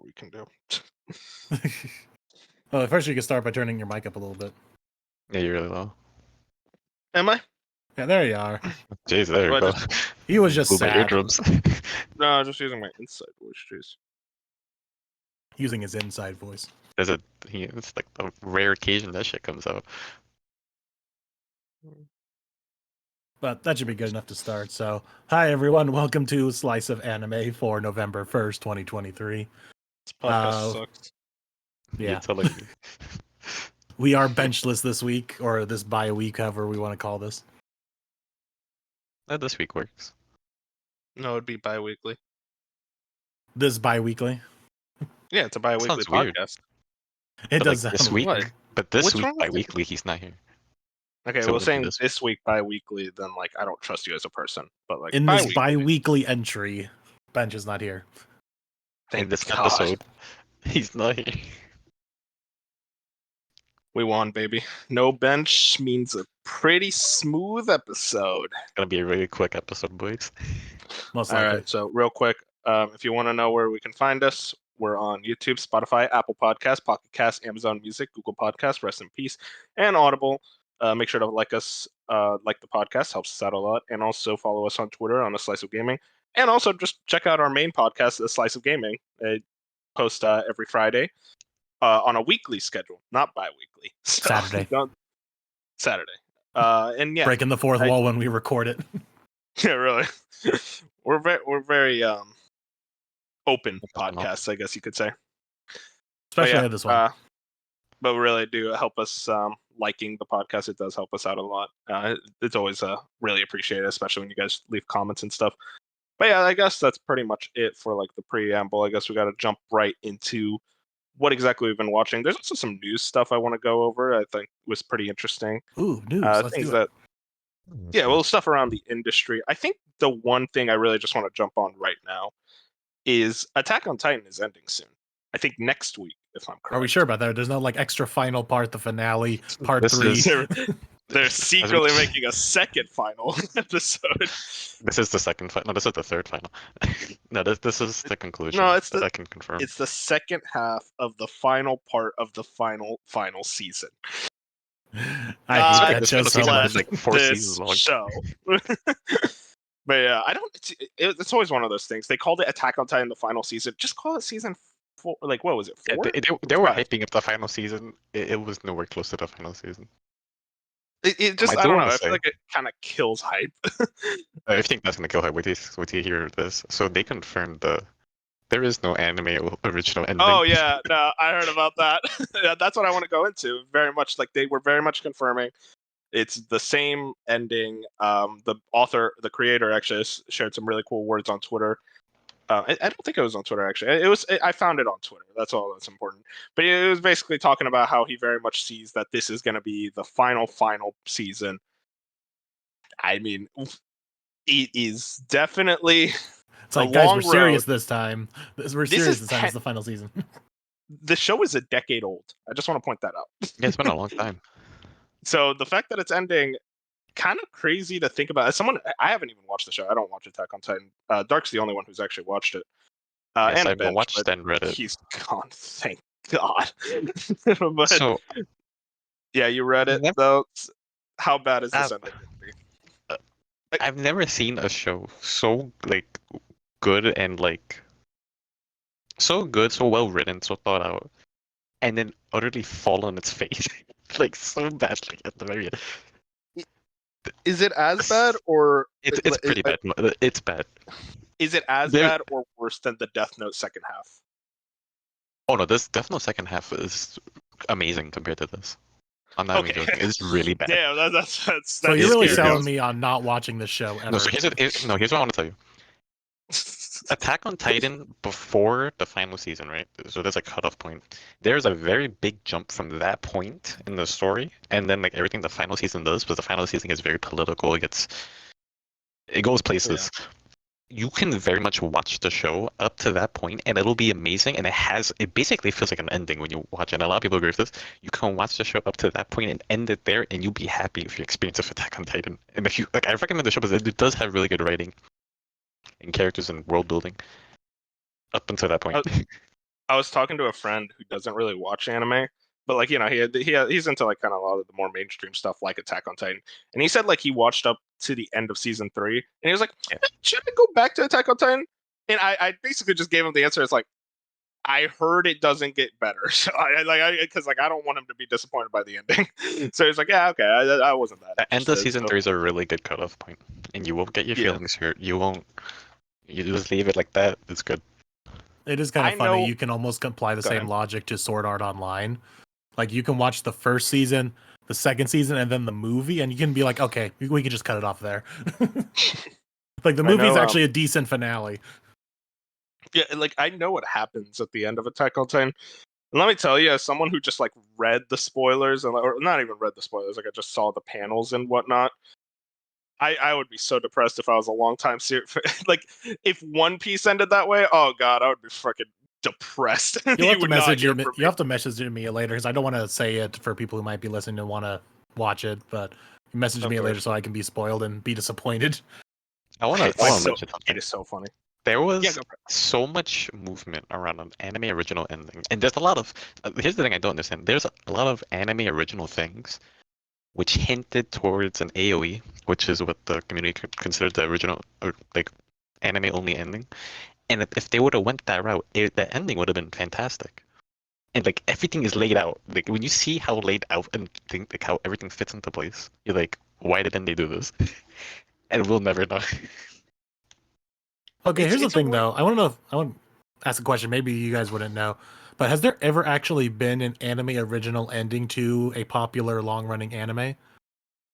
we can do. Well, first you can start by turning your mic up a little bit. Yeah, you're really low. Am I? Yeah, there you are. Jeez, there you Well, go. He was just Blew my sad, eardrums. No, I'm just using my inside voice. Jeez. using his inside voice. It's like a rare occasion that shit comes out. But that should be good enough to start. So, hi everyone, welcome to Slice of Anime for November 1st, 2023. This podcast sucks. Yeah, You're telling me. we are benchless this week, or this bye week, however we want to call this. This week works. No, it'd be bi-weekly. This bi-weekly. Yeah, it's a bi-weekly Sounds weird. podcast. It But, does like, this sound week, weird. but this What's week wrong with bi-weekly he's not here. Okay, So well, it'll be saying this week bi-weekly, then like I don't trust you as a person. But like In this bi-weekly, bi-weekly entry, Bench is not here. thank In this God. episode, he's not here. We won, baby. No bench means a pretty smooth episode. It's gonna be a really quick episode, boys. Most All likely. right, so real quick, if you want to know where we can find us, we're on YouTube, Spotify, Apple Podcasts, Pocket Casts, Amazon Music, Google Podcasts, Rest in Peace, and Audible. Make sure to like us, like the podcast, helps us out a lot, and also follow us on Twitter on A Slice of Gaming, and also just check out our main podcast, A Slice of Gaming. It posts every Friday on a weekly schedule, not bi-weekly. So, Saturday. Saturday. And yeah, Breaking the fourth wall when we record it. yeah, really. we're very open Open up. podcasts, I guess you could say. Especially this one. But really do help us liking the podcast. It does help us out a lot. It's always really appreciated, especially when you guys leave comments and stuff. But yeah, I guess that's pretty much it for like the preamble. I guess we got to jump right into what exactly we've been watching. There's also some news stuff I want to go over. I think was pretty interesting. Ooh, news. Let's Things do it. that, yeah, well, stuff around the industry. I think the one thing I really just want to jump on right now is Attack on Titan is ending soon. I think next week, if I'm correct. Are we sure about that? There's no like extra final part, the finale, part This 3. is- They're secretly making a second final episode. This is the second final. No, this is the third final. No, this is the conclusion. No, it's that the- I can confirm. It's the second half of the final part of the final I season. hate that This show final so season much. is like 4 This seasons long. show. But yeah, I don't. It's always one of those things. They called it Attack on Titan the final season. Just call it season 4. Like, what was it? 4? They were 5? hyping up the final season. It was nowhere close to the final season. It just, I I do don't know. wanna I feel say- like it kind of kills hype. I think that's gonna kill her. Wait till you hear this. So they confirmed there is no anime original ending. Oh yeah, no, I heard about that. Yeah, that's what I want to go into. Very much like they were very much confirming it's the same ending. The author, the creator, actually shared some really cool words on Twitter. I don't think it was on Twitter actually. I found it on Twitter. That's all that's important. But it was basically talking about how he very much sees that this is going to be the final season. I mean, it is definitely. It's like, a guys, long we're serious road. this time. We're This serious is this time. It's the final season. The show is a decade old. I just want to point that out. Yeah, it's been a long time. So the fact that it's ending, kind of crazy to think about. As someone, I haven't even watched the show. I don't watch Attack on Titan. Dark's the only one who's actually watched it. Yes, And I've Ben, watched but and read it. he's gone. Thank God. But So yeah, you read it Never- though. How bad is this Uh, ending going to be? I've never seen a show so like good and like so good, so well written, so thought out, and then utterly fall on its face, like so badly at the very end. Is it as bad or It's like- pretty bad. It's bad. is it as There- bad or worse than the Death Note second half? Oh no, this Death Note second half is amazing compared to this. I'm not even Okay. joking. It's really bad. Damn, that's So you're really scary. selling me on not watching this show ever. No, so here's what I want to tell you. Attack on Titan before the final season, right? So there's a cutoff point. There's a very big jump from that point in the story, and then like everything the final season does, because the final season is very political. It goes places. You can very much watch the show up to that point, and it'll be amazing. And it basically feels like an ending when you watch it. And a lot of people agree with this. You can watch the show up to that point and end it there, and you'll be happy with your experience of Attack on Titan. And if you like, I recommend the show because it does have really good writing and characters and world building up until that point. I was talking to a friend who doesn't really watch anime, but like he's into like kind of a lot of the more mainstream stuff like Attack on Titan, and he said like he watched up to the end of season 3, and he was like, Yeah. should I go back to Attack on Titan? And I basically just gave him the answer. It's like I heard it doesn't get better, so because I don't want him to be disappointed by the ending. So he's like, yeah, okay, I wasn't that. The end of interested, season so- 3 is a really good cutoff point, and you won't get your Yeah. feelings hurt. You won't. You just leave it like that. It's good. It is kind I of funny. know- You can almost apply the Go same ahead. logic to Sword Art Online. Like you can watch the first season, the second season, and then the movie, and you can be like, okay, we can just cut it off there. Like the I movie's know, actually a decent finale. Yeah, like I know what happens at the end of Attack on Titan. And let me tell you, as someone who just like read the spoilers or not even read the spoilers, like I just saw the panels and whatnot. I would be so depressed if I was a long time like if One Piece ended that way. Oh god, I would be freaking depressed. You'll have to would not message hear me. from You have to message me later because I don't want to say it for people who might be listening and want to watch it. But you message Of me later course. so I can be spoiled and be disappointed. I want to It's so- mention It something. is so funny. There was Yeah, go for it. so much movement around an anime original ending, and there's a lot of. Here's the thing I don't understand. There's a lot of anime original things, which hinted towards an AOE, which is what the community considered the original or like anime only ending. And if they would have went that route, the ending would have been fantastic. And like everything is laid out. Like when you see how laid out and think like how everything fits into place, you're like, why didn't they do this? And we'll never know. Okay, It's- here's the it's a thing weird- though. I want to ask a question. Maybe you guys wouldn't know, but has there ever actually been an anime original ending to a popular long-running anime?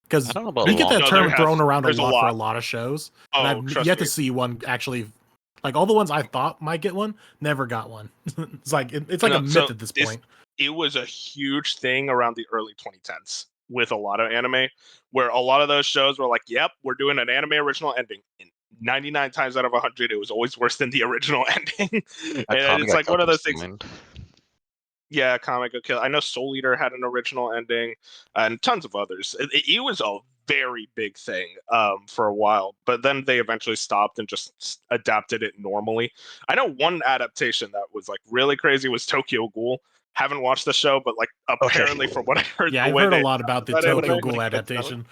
Because I don't know about you get that No, term there thrown has- around a there's a lot for a lot. lot of shows, Oh, and I've trust yet me. to see one actually. Like all the ones I thought might get one, never got one. It's like it's like No, a myth so at this it's- point. It was a huge thing around the early 2010s with a lot of anime, where a lot of those shows were like, "Yep, we're doing an anime original ending." And 99 times out of 100, it was always worse than the original ending. And it's like one of those things. Yeah, Comic Kill. I know Soul Eater had an original ending, and tons of others. It was a very big thing for a while, but then they eventually stopped and just adapted it normally. I know one adaptation that was like really crazy was Tokyo Ghoul. Haven't watched the show, but like apparently from what I heard, Yeah, the I've way heard a they lot about the that anime- Tokyo when Ghoul it gets out. adaptation.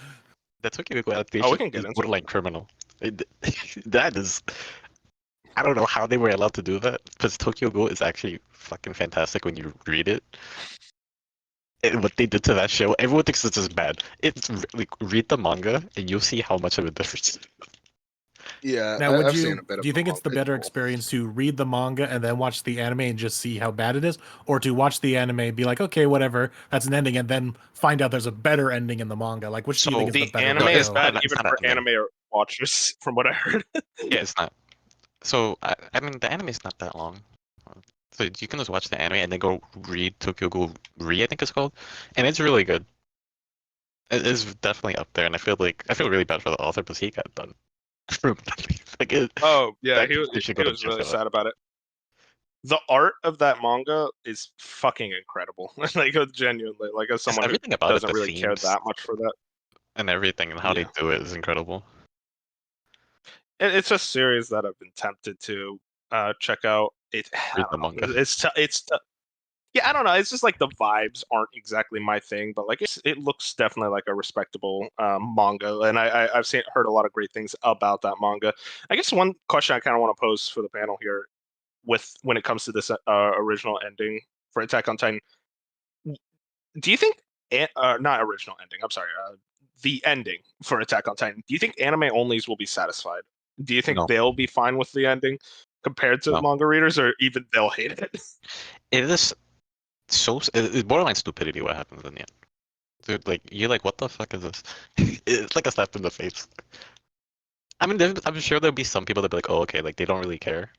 The Tokyo Ghoul adaptation we can get is into it. borderline criminal. That is. I don't know how they were allowed to do that, because Tokyo Ghoul is actually fucking fantastic when you read it. And what they did to that show, everyone thinks it's just bad. It's like read the manga and you'll see how much of a difference. Yeah, Now, would you do you think it's the better experience to read the manga and then watch the anime and just see how bad it is, or to watch the anime and be like, okay, whatever, that's an ending, and then find out there's a better ending in the manga? Like, which do you So think is The the better? anime way is to go? bad It's even not for an anime. anime watchers, from what I heard. Yeah, it's not. So I mean, the anime is not that long. So you can just watch the anime and then go read Tokyo Ghoul I think it's called, and it's really good. It is definitely up there, and I feel really bad for the author because he got done. Like Oh yeah, That- he was, they should he go to was really jail for that. sad about it. The art of that manga is fucking incredible. Like genuinely, like as someone who everything about it, doesn't the really care themes that much for that. and everything and how they Yeah. do it is incredible. It's a series that I've been tempted to check out. I Read the don't know, manga. it's yeah, I don't know. It's just like the vibes aren't exactly my thing, but like it looks definitely like a respectable manga, and I've heard a lot of great things about that manga. I guess one question I kind of want to pose for the panel here, when it comes to this original ending for Attack on Titan, do you think not original ending? I'm sorry, the ending for Attack on Titan. Do you think anime onlys will be satisfied? Do you think No. they'll be fine with the ending compared to No. manga readers, or even they'll hate it? It is it's borderline stupidity what happens in the end. Dude, like you're like, what the fuck is this? It's like a slap in the face. I mean, I'm sure there'll be some people that be like, oh, okay, like they don't really care.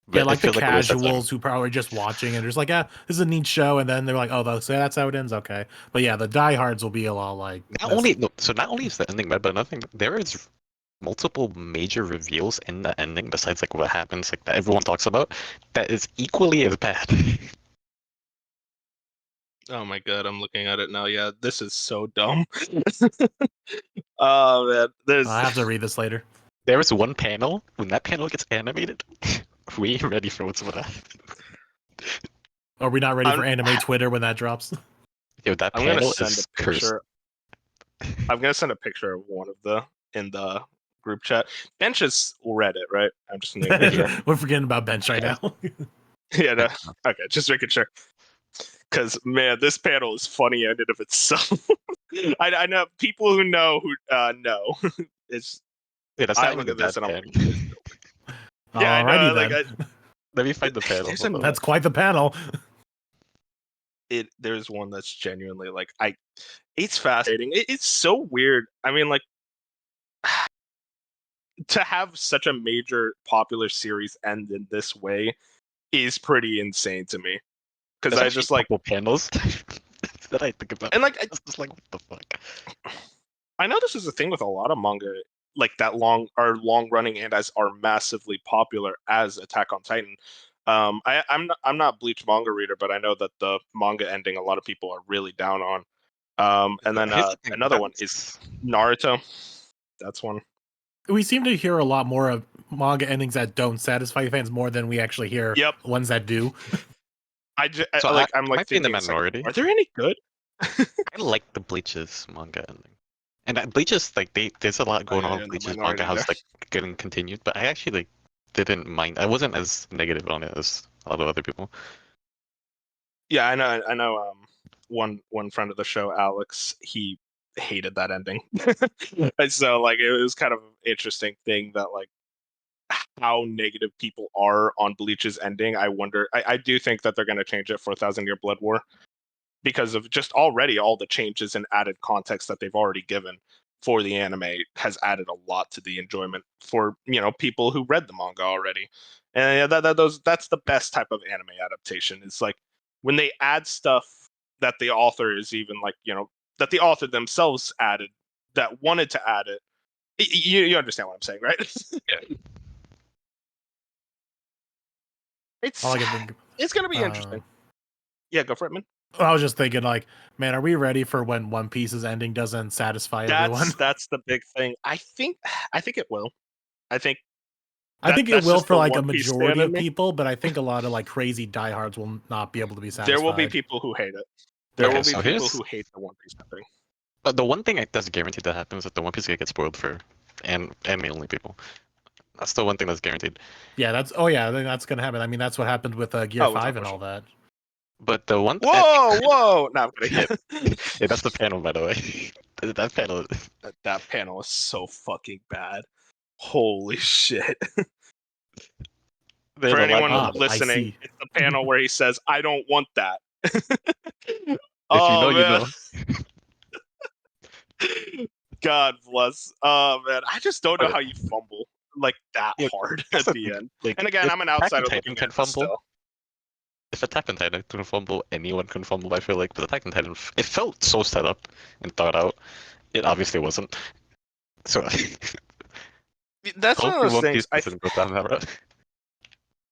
But Yeah, it like the feels a waste of time. casuals who probably just watching and just like, this is a neat show, and then they're like, oh, that's how it ends. Okay, but yeah, the diehards will be a lot like. Not only is the ending bad, but another thing, there is multiple major reveals in the ending besides like what happens, like that everyone talks about, that is equally as bad. Oh my god, I'm looking at it now. Yeah, this is so dumb. Oh man, there's I have to read this later. There is one panel when that panel gets animated. We ain't ready for what's gonna happen. Are we not ready for anime Twitter when that drops? Yo, that I'm gonna panel send is a cursed. picture. I'm gonna send a picture of one of in the group chat. Bench is Reddit, right? I'm just making sure. We're forgetting about Bench right now. Yeah, no. Okay, just making sure. Because man, this panel is funny in and of itself. I know people who know know. It's Yeah, that's I not look even at this that and I'm bad. like, yeah, I Alrighty know. Like then. Let me find the panel. there's Hold on. That's quite the panel. there's one that's genuinely like it's fascinating. It's so weird. I mean, like to have such a major popular series end in this way is pretty insane to me. Because There's I actually just like couple panels that I think about. and like It's just like, what the fuck? I know this is a thing with a lot of manga, like that long running and as are massively popular as Attack on Titan. I'm not Bleach manga reader, but I know that the manga ending a lot of people are really down on. And then Here's the thing, another one is Naruto. That's one. We seem to hear a lot more of manga endings that don't satisfy fans more than we actually hear Yep. ones that do. So I'm like might be in the thinking, it's like, minority. are there any good? I like the Bleach's manga ending. And Bleach's like there's a lot going on yeah, with in the Bleach's minority manga house there. like getting continued, but I actually like didn't mind. I wasn't as negative on it as a lot of other people. Yeah, I know. One friend of the show, Alex, he hated that ending. And so like it was kind of an interesting thing that like how negative people are on Bleach's ending. I wonder. I do think that they're going to change it for 1,000-Year Blood War because of just already all the changes and added context that they've already given for the anime has added a lot to the enjoyment for people who read the manga already. And that's the best type of anime adaptation. It's like when they add stuff that the author is even like that the author themselves added that wanted to add it. You understand what I'm saying, right? Yeah. All I can think. It's gonna be interesting. Yeah, go for it, man. I was just thinking, like, man, are we ready for when One Piece's ending doesn't satisfy everyone? That's the big thing. I think it will. I think it that's will just for the like a One Piece fan majority in of me. people, but I think a lot of like crazy diehards will not be able to be satisfied. There will be people who hate it. There will be people who hate the One Piece ending. But the one thing that's guaranteed that happens is that the One Piece gonna get spoiled for anime only people. That's the one thing that's guaranteed. Yeah, I think that's gonna happen. I mean, that's what happened with Gear 5 and all that. But the one. Whoa! No, I'm kidding. Yeah, that's the panel, by the way. That panel. That panel is so fucking bad. Holy shit! For anyone listening, it's the panel where he says, "I don't want that." If you know, you know. God bless. Oh man, I just don't know how you fumble like that hard at the end. Like, and again, I'm an outsider looking can at fumble. still. If Attack on Titan can fumble, anyone can fumble. I feel like, but Attack on Titan, it felt so set up and thought out. It obviously wasn't. So that's one of those things.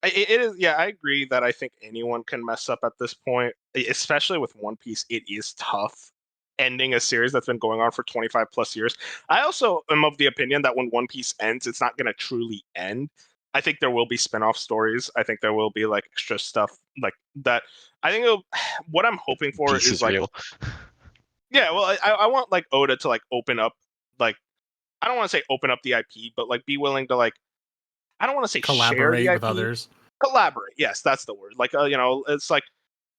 It is. Yeah, I agree that I think anyone can mess up at this point, especially with One Piece. It is tough ending a series that's been going on for 25 plus years. I also am of the opinion that when One Piece ends, it's not going to truly end. I think there will be spin-off stories. I think there will be like extra stuff like that. I think what I'm hoping for is like, real. Yeah, well, I want like Oda to like open up, like, I don't want to say open up the IP, but like be willing to like, I don't want to say collaborate share the with IP. Others. Collaborate, yes, that's the word. Like, it's like,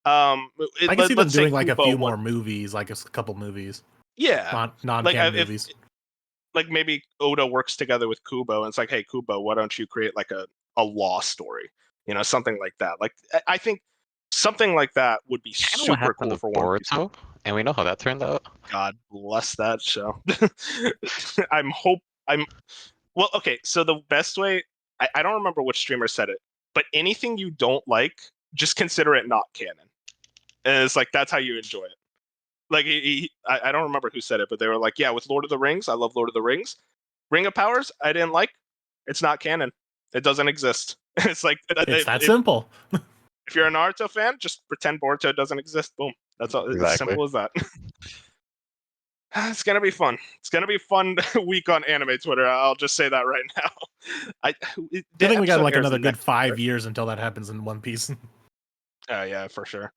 I can see them doing like a few Kubo more movies, like a couple movies. Yeah, non-canon movies. Like maybe Oda works together with Kubo, and it's like, hey, Kubo, why don't you create like a law story? Something like that. Like, I think something like that would be super cool for One Piece. And we know how that turned out. God bless that show. Well, okay, so the best way, I don't remember which streamer said it, but anything you don't like, just consider it not canon. And it's like, that's how you enjoy it. Like, I don't remember who said it, but they were like, yeah, with Lord of the Rings, I love Lord of the Rings. Ring of Powers, I didn't like. It's not canon. It doesn't exist. It's like, it's that simple. If you're a Naruto fan, just pretend Boruto doesn't exist. Boom. That's all. Exactly. As simple as that. It's gonna be fun. It's gonna be a fun week on anime Twitter. I'll just say that right now. I think we got like another good 5 years until that happens in One Piece. Yeah, for sure.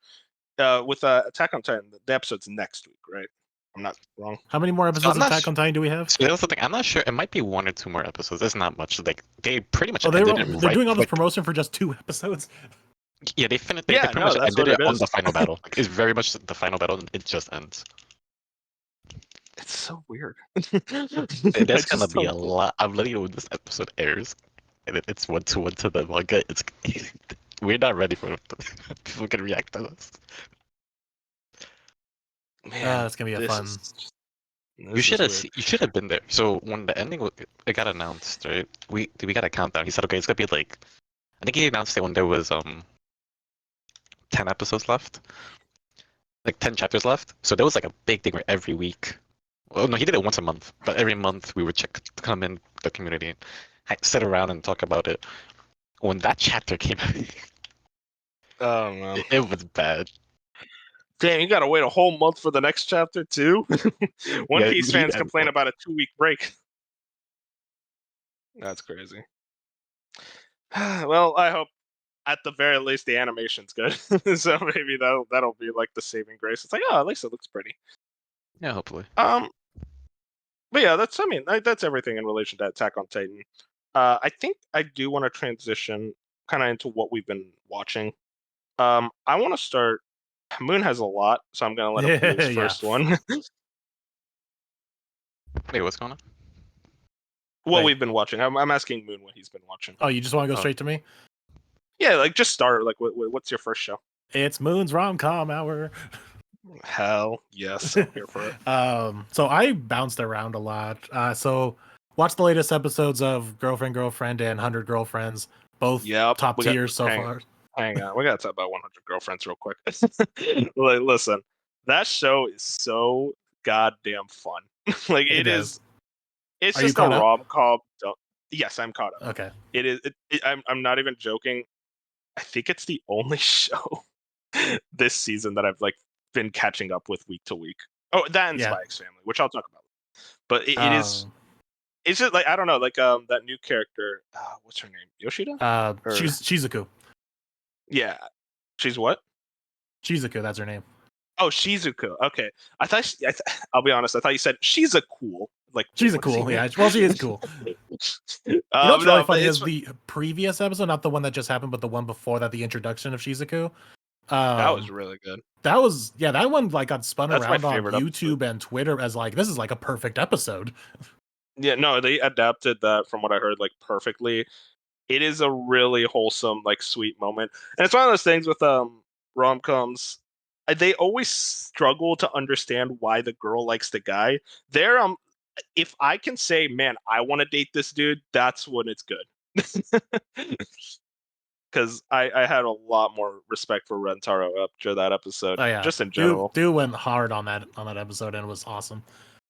With Attack on Titan, the episode's next week, right? I'm not wrong. How many more So episodes I'm of not Attack on Titan do we have? So that's the thing. I'm not sure. It might be 1 or 2 more episodes. It's not much. Like they pretty much Oh, ended it they're right doing all this quick. promotion for just 2 episodes. Yeah, they finished. They Yeah, pretty no, much that's ended what it it on is. the final battle. Like, it's very much the final battle. And it just ends. It's so weird. There's gonna be a lot. I'm letting you know when this episode airs, and it's 1-to-1 to the manga. It's we're not ready for it. People can react to this. Man, That's gonna be a this fun. is- You this should is have. weird. You should have been there. So when the ending it got announced, right? We got a countdown. He said, okay, it's gonna be like. I think he announced it when there was 10 episodes left, like 10 chapters left. So there was like a big thing where every week. Well, no, he did it once a month, but every month we would come in the community, and sit around and talk about it. When that chapter came out, Oh man. it was bad. Damn, you gotta wait a whole month for the next chapter too. One Yeah, Piece he fans got- complain about a 2-week break. That's crazy. Well, I hope at the very least the animation's good. So maybe that'll be like the saving grace. It's like, oh, at least it looks pretty. Yeah, hopefully. But yeah, that's everything in relation to Attack on Titan. I think I do want to transition kind of into what we've been watching. I want to start. Moon has a lot, so I'm gonna let him do his Yeah. first one. Wait, what's going on? What Wait. we've been watching. I'm asking Moon what he's been watching. Oh, you just want to go Oh. straight to me? Yeah, like just start. Like, what's your first show? It's Moon's rom-com hour. Hell yes, I'm here for it. So I bounced around a lot. So watched the latest episodes of Girlfriend and 100 Girlfriends, both Yep, top we got- tiers so hang- far. Hang on, we gotta talk about 100 Girlfriends real quick. Like, listen, that show is so goddamn fun. Like It it is. It's Are you just a caught up? rom-com. Yes, I'm caught up. Okay. It is. I'm not even joking. I think it's the only show this season that I've like been catching up with week to week. Oh, that and Yeah. Spy X Family, which I'll talk about. But it is. It's just like I don't know, like that new character. What's her name? Yoshida. She's Shizuku. Yeah, she's what? Shizuku, that's her name. Oh, Shizuku. Okay, I'll be honest. I thought you said she's a cool. Like She's a what does he cool, mean? yeah. Well, she is cool. You know what's No, really but funny it's- is the previous episode, not the one that just happened, but the one before that, the introduction of Shizuku. that was really good. That one like got spun That's my around on favorite YouTube episode. and Twitter as like this is like a perfect episode. Yeah, no, they adapted that from what I heard like perfectly. It is a really wholesome, like sweet moment, and it's one of those things with rom-coms. They always struggle to understand why the girl likes the guy. They're if I can say, man, I want to date this dude, that's when it's good. Because I had a lot more respect for Rentaro after that episode, Oh yeah, just in general. Dude went hard on that episode and it was awesome.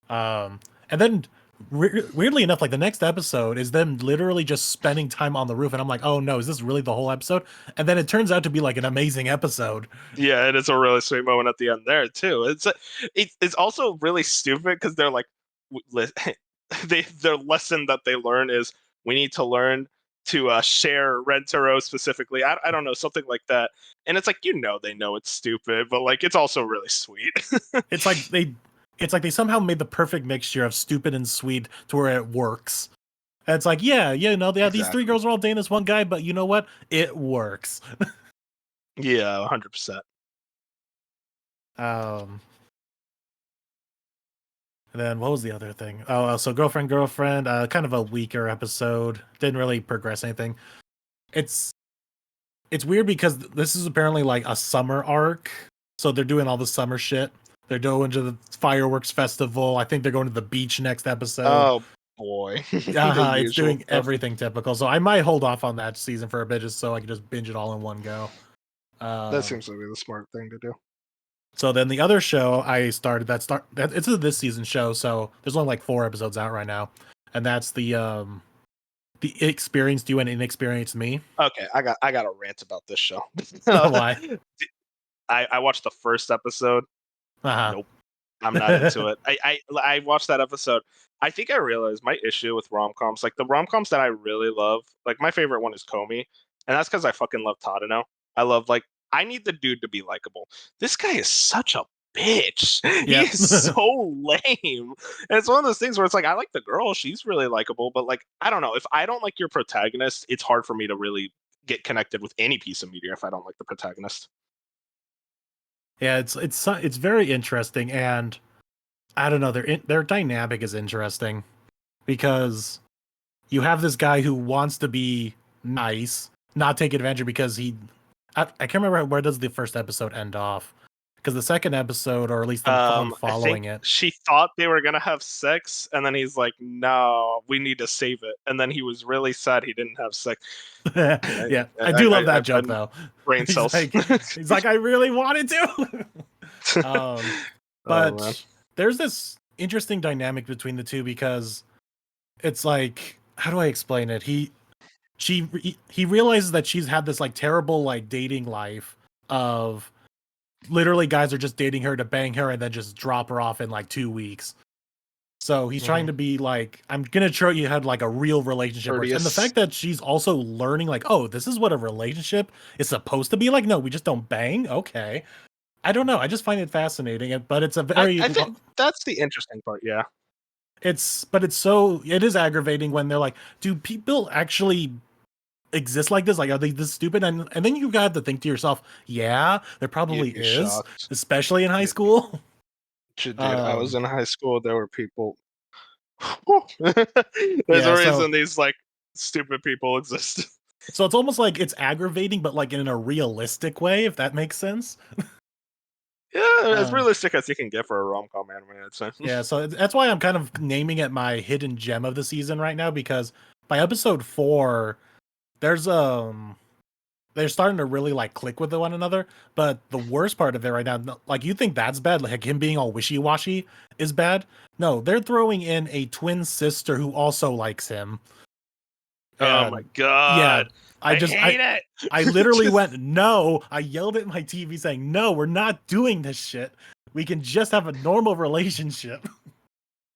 And then weirdly enough, like the next episode is them literally just spending time on the roof, and I'm like, oh no, is this really the whole episode? And then it turns out to be like an amazing episode. Yeah, and it's a really sweet moment at the end there too. It's also really stupid because they're like, their lesson that they learn is we need to learn to share Rentaro specifically. I don't know, something like that. And it's like they know it's stupid, but like it's also really sweet. It's like they somehow made the perfect mixture of stupid and sweet to where it works. And it's like, yeah, these 3 Exactly. girls are all dating this one guy, but you know what? It works. Yeah, 100%. And then what was the other thing? Oh, so girlfriend, kind of a weaker episode. Didn't really progress anything. It's weird because this is apparently like a summer arc. So they're doing all the summer shit. They're going to the fireworks festival. I think they're going to the beach next episode. Oh boy. It's The doing usual stuff. everything typical. So I might hold off on that season for a bit just so I can just binge it all in one go. That seems to be the smart thing to do. So then the other show I started it's a this season show, so there's only like 4 episodes out right now, and that's the Experienced You and Inexperienced Me. Okay, I got a rant about this show. Why? I watched the first episode. Uh-huh. Nope. I'm not into it. I watched that episode. I think I realized my issue with rom-coms, like the rom-coms that I really love, like my favorite one is Comey, and that's because I fucking love Tadano. I love like I need the dude to be likable. This guy is such a bitch. Yeah. He is so lame. And it's one of those things where it's like, I like the girl, she's really likable, but like, I don't know. If I don't like your protagonist, it's hard for me to really get connected with any piece of media if I don't like the protagonist. Yeah, it's very interesting, and I don't know, their dynamic is interesting because you have this guy who wants to be nice, not take advantage because I can't remember where does the first episode end off, because the second episode, or at least the one I following think it, she thought they were gonna have sex, and then he's like, "No, we need to save it." And then he was really sad he didn't have sex. yeah, I do love that joke though. Brain cells. He's like, I really wanted to. But there's this interesting dynamic between the two because it's like, how do I explain it? He realizes that she's had this like terrible like dating life of literally guys are just dating her to bang her and then just drop her off in like 2 weeks. So he's trying to be like, I'm gonna show you how like a real relationship works. And the fact that she's also learning like, oh, this is what a relationship is supposed to be like. No, we just don't bang. Okay. I don't know. I just find it fascinating, but it's a very. I think that's the interesting part. Yeah. It is aggravating when they're like, do people actually exist like this? Like, are they this stupid? And then you got to think to yourself, yeah, there probably is, shocked. Especially in high school. Dude, I was in high school. There were people. There's a reason these like stupid people exist. So it's almost like it's aggravating, but like in a realistic way, if that makes sense. Yeah, as realistic as you can get for a rom-com anime, I'd say. Yeah, so that's why I'm kind of naming it my hidden gem of the season right now, because by episode 4, they're starting to really like click with one another. But the worst part of it right now, like you think that's bad, like him being all wishy-washy is bad. No, they're throwing in a twin sister who also likes him. Oh my god. Yeah. I hate it. I literally went, no. I yelled at my TV saying, no, we're not doing this shit. We can just have a normal relationship.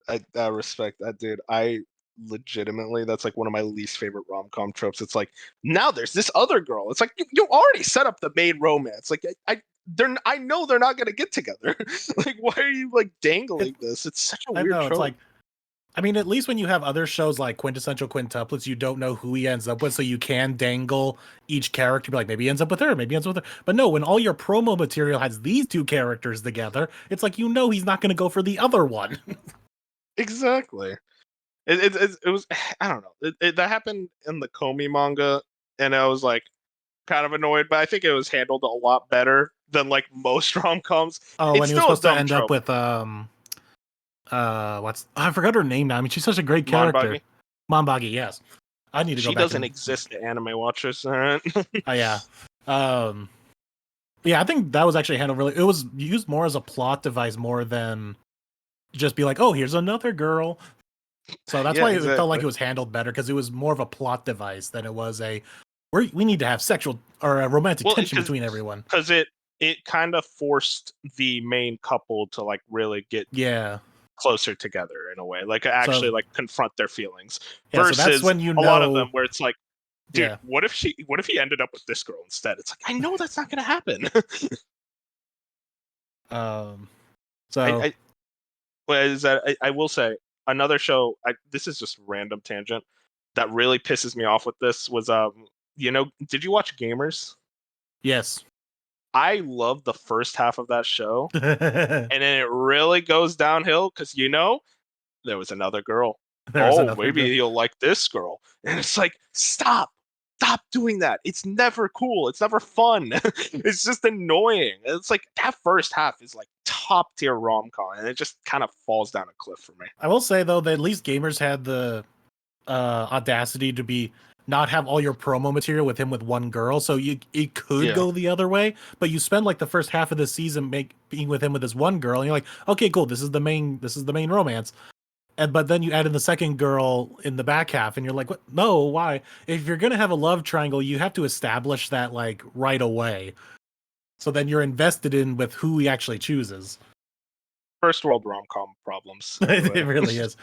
I respect that, dude. I legitimately, that's like one of my least favorite rom-com tropes. It's like, now there's this other girl. It's like, you already set up the main romance. Like, I know they're not gonna get together. Like, why are you like dangling this? It's such a weird trope. It's like, I mean, at least when you have other shows like Quintessential Quintuplets, you don't know who he ends up with, so you can dangle each character, be like, maybe he ends up with her, maybe he ends up with her. But no, when all your promo material has these two characters together, it's like, you know, he's not going to go for the other one. Exactly. It was, I don't know. That happened in the Komi manga, and I was like kind of annoyed, but I think it was handled a lot better than like most rom-coms. Oh, when he was supposed to end up with I forgot her name now. I mean, she's such a great character. Monbagi, yes. I need to go back. She doesn't exist to anime watchers. Yeah. Yeah, I think that was actually handled really. It was used more as a plot device more than just be like, oh, here's another girl. So that's why it felt like it was handled better, because it was more of a plot device than it was we need to have sexual or a romantic tension between everyone. Because it kind of forced the main couple to like really get closer together in a way, like actually like confront their feelings. Versus so that's when a lot of them where it's like, dude, what if he ended up with this girl instead? It's like, I know that's not gonna happen. I will say another show, this is just random tangent, that really pisses me off with this was did you watch Gamers? Yes. I love the first half of that show, and then it really goes downhill because there was another girl. Maybe you'll like this girl, and it's like, stop doing that. It's never cool. It's never fun. It's just annoying. It's like that first half is like top tier rom-com, and it just kind of falls down a cliff for me. I will say though that at least Gamers had the audacity to not have all your promo material with him with one girl, so it could go the other way, but you spend like the first half of the season being with him with this one girl, and you're like, okay, cool, this is the main romance, but then you add in the second girl in the back half, and you're like, what? No, why? If you're gonna have a love triangle, you have to establish that like right away, so then you're invested in with who he actually chooses. First world rom-com problems. It really is.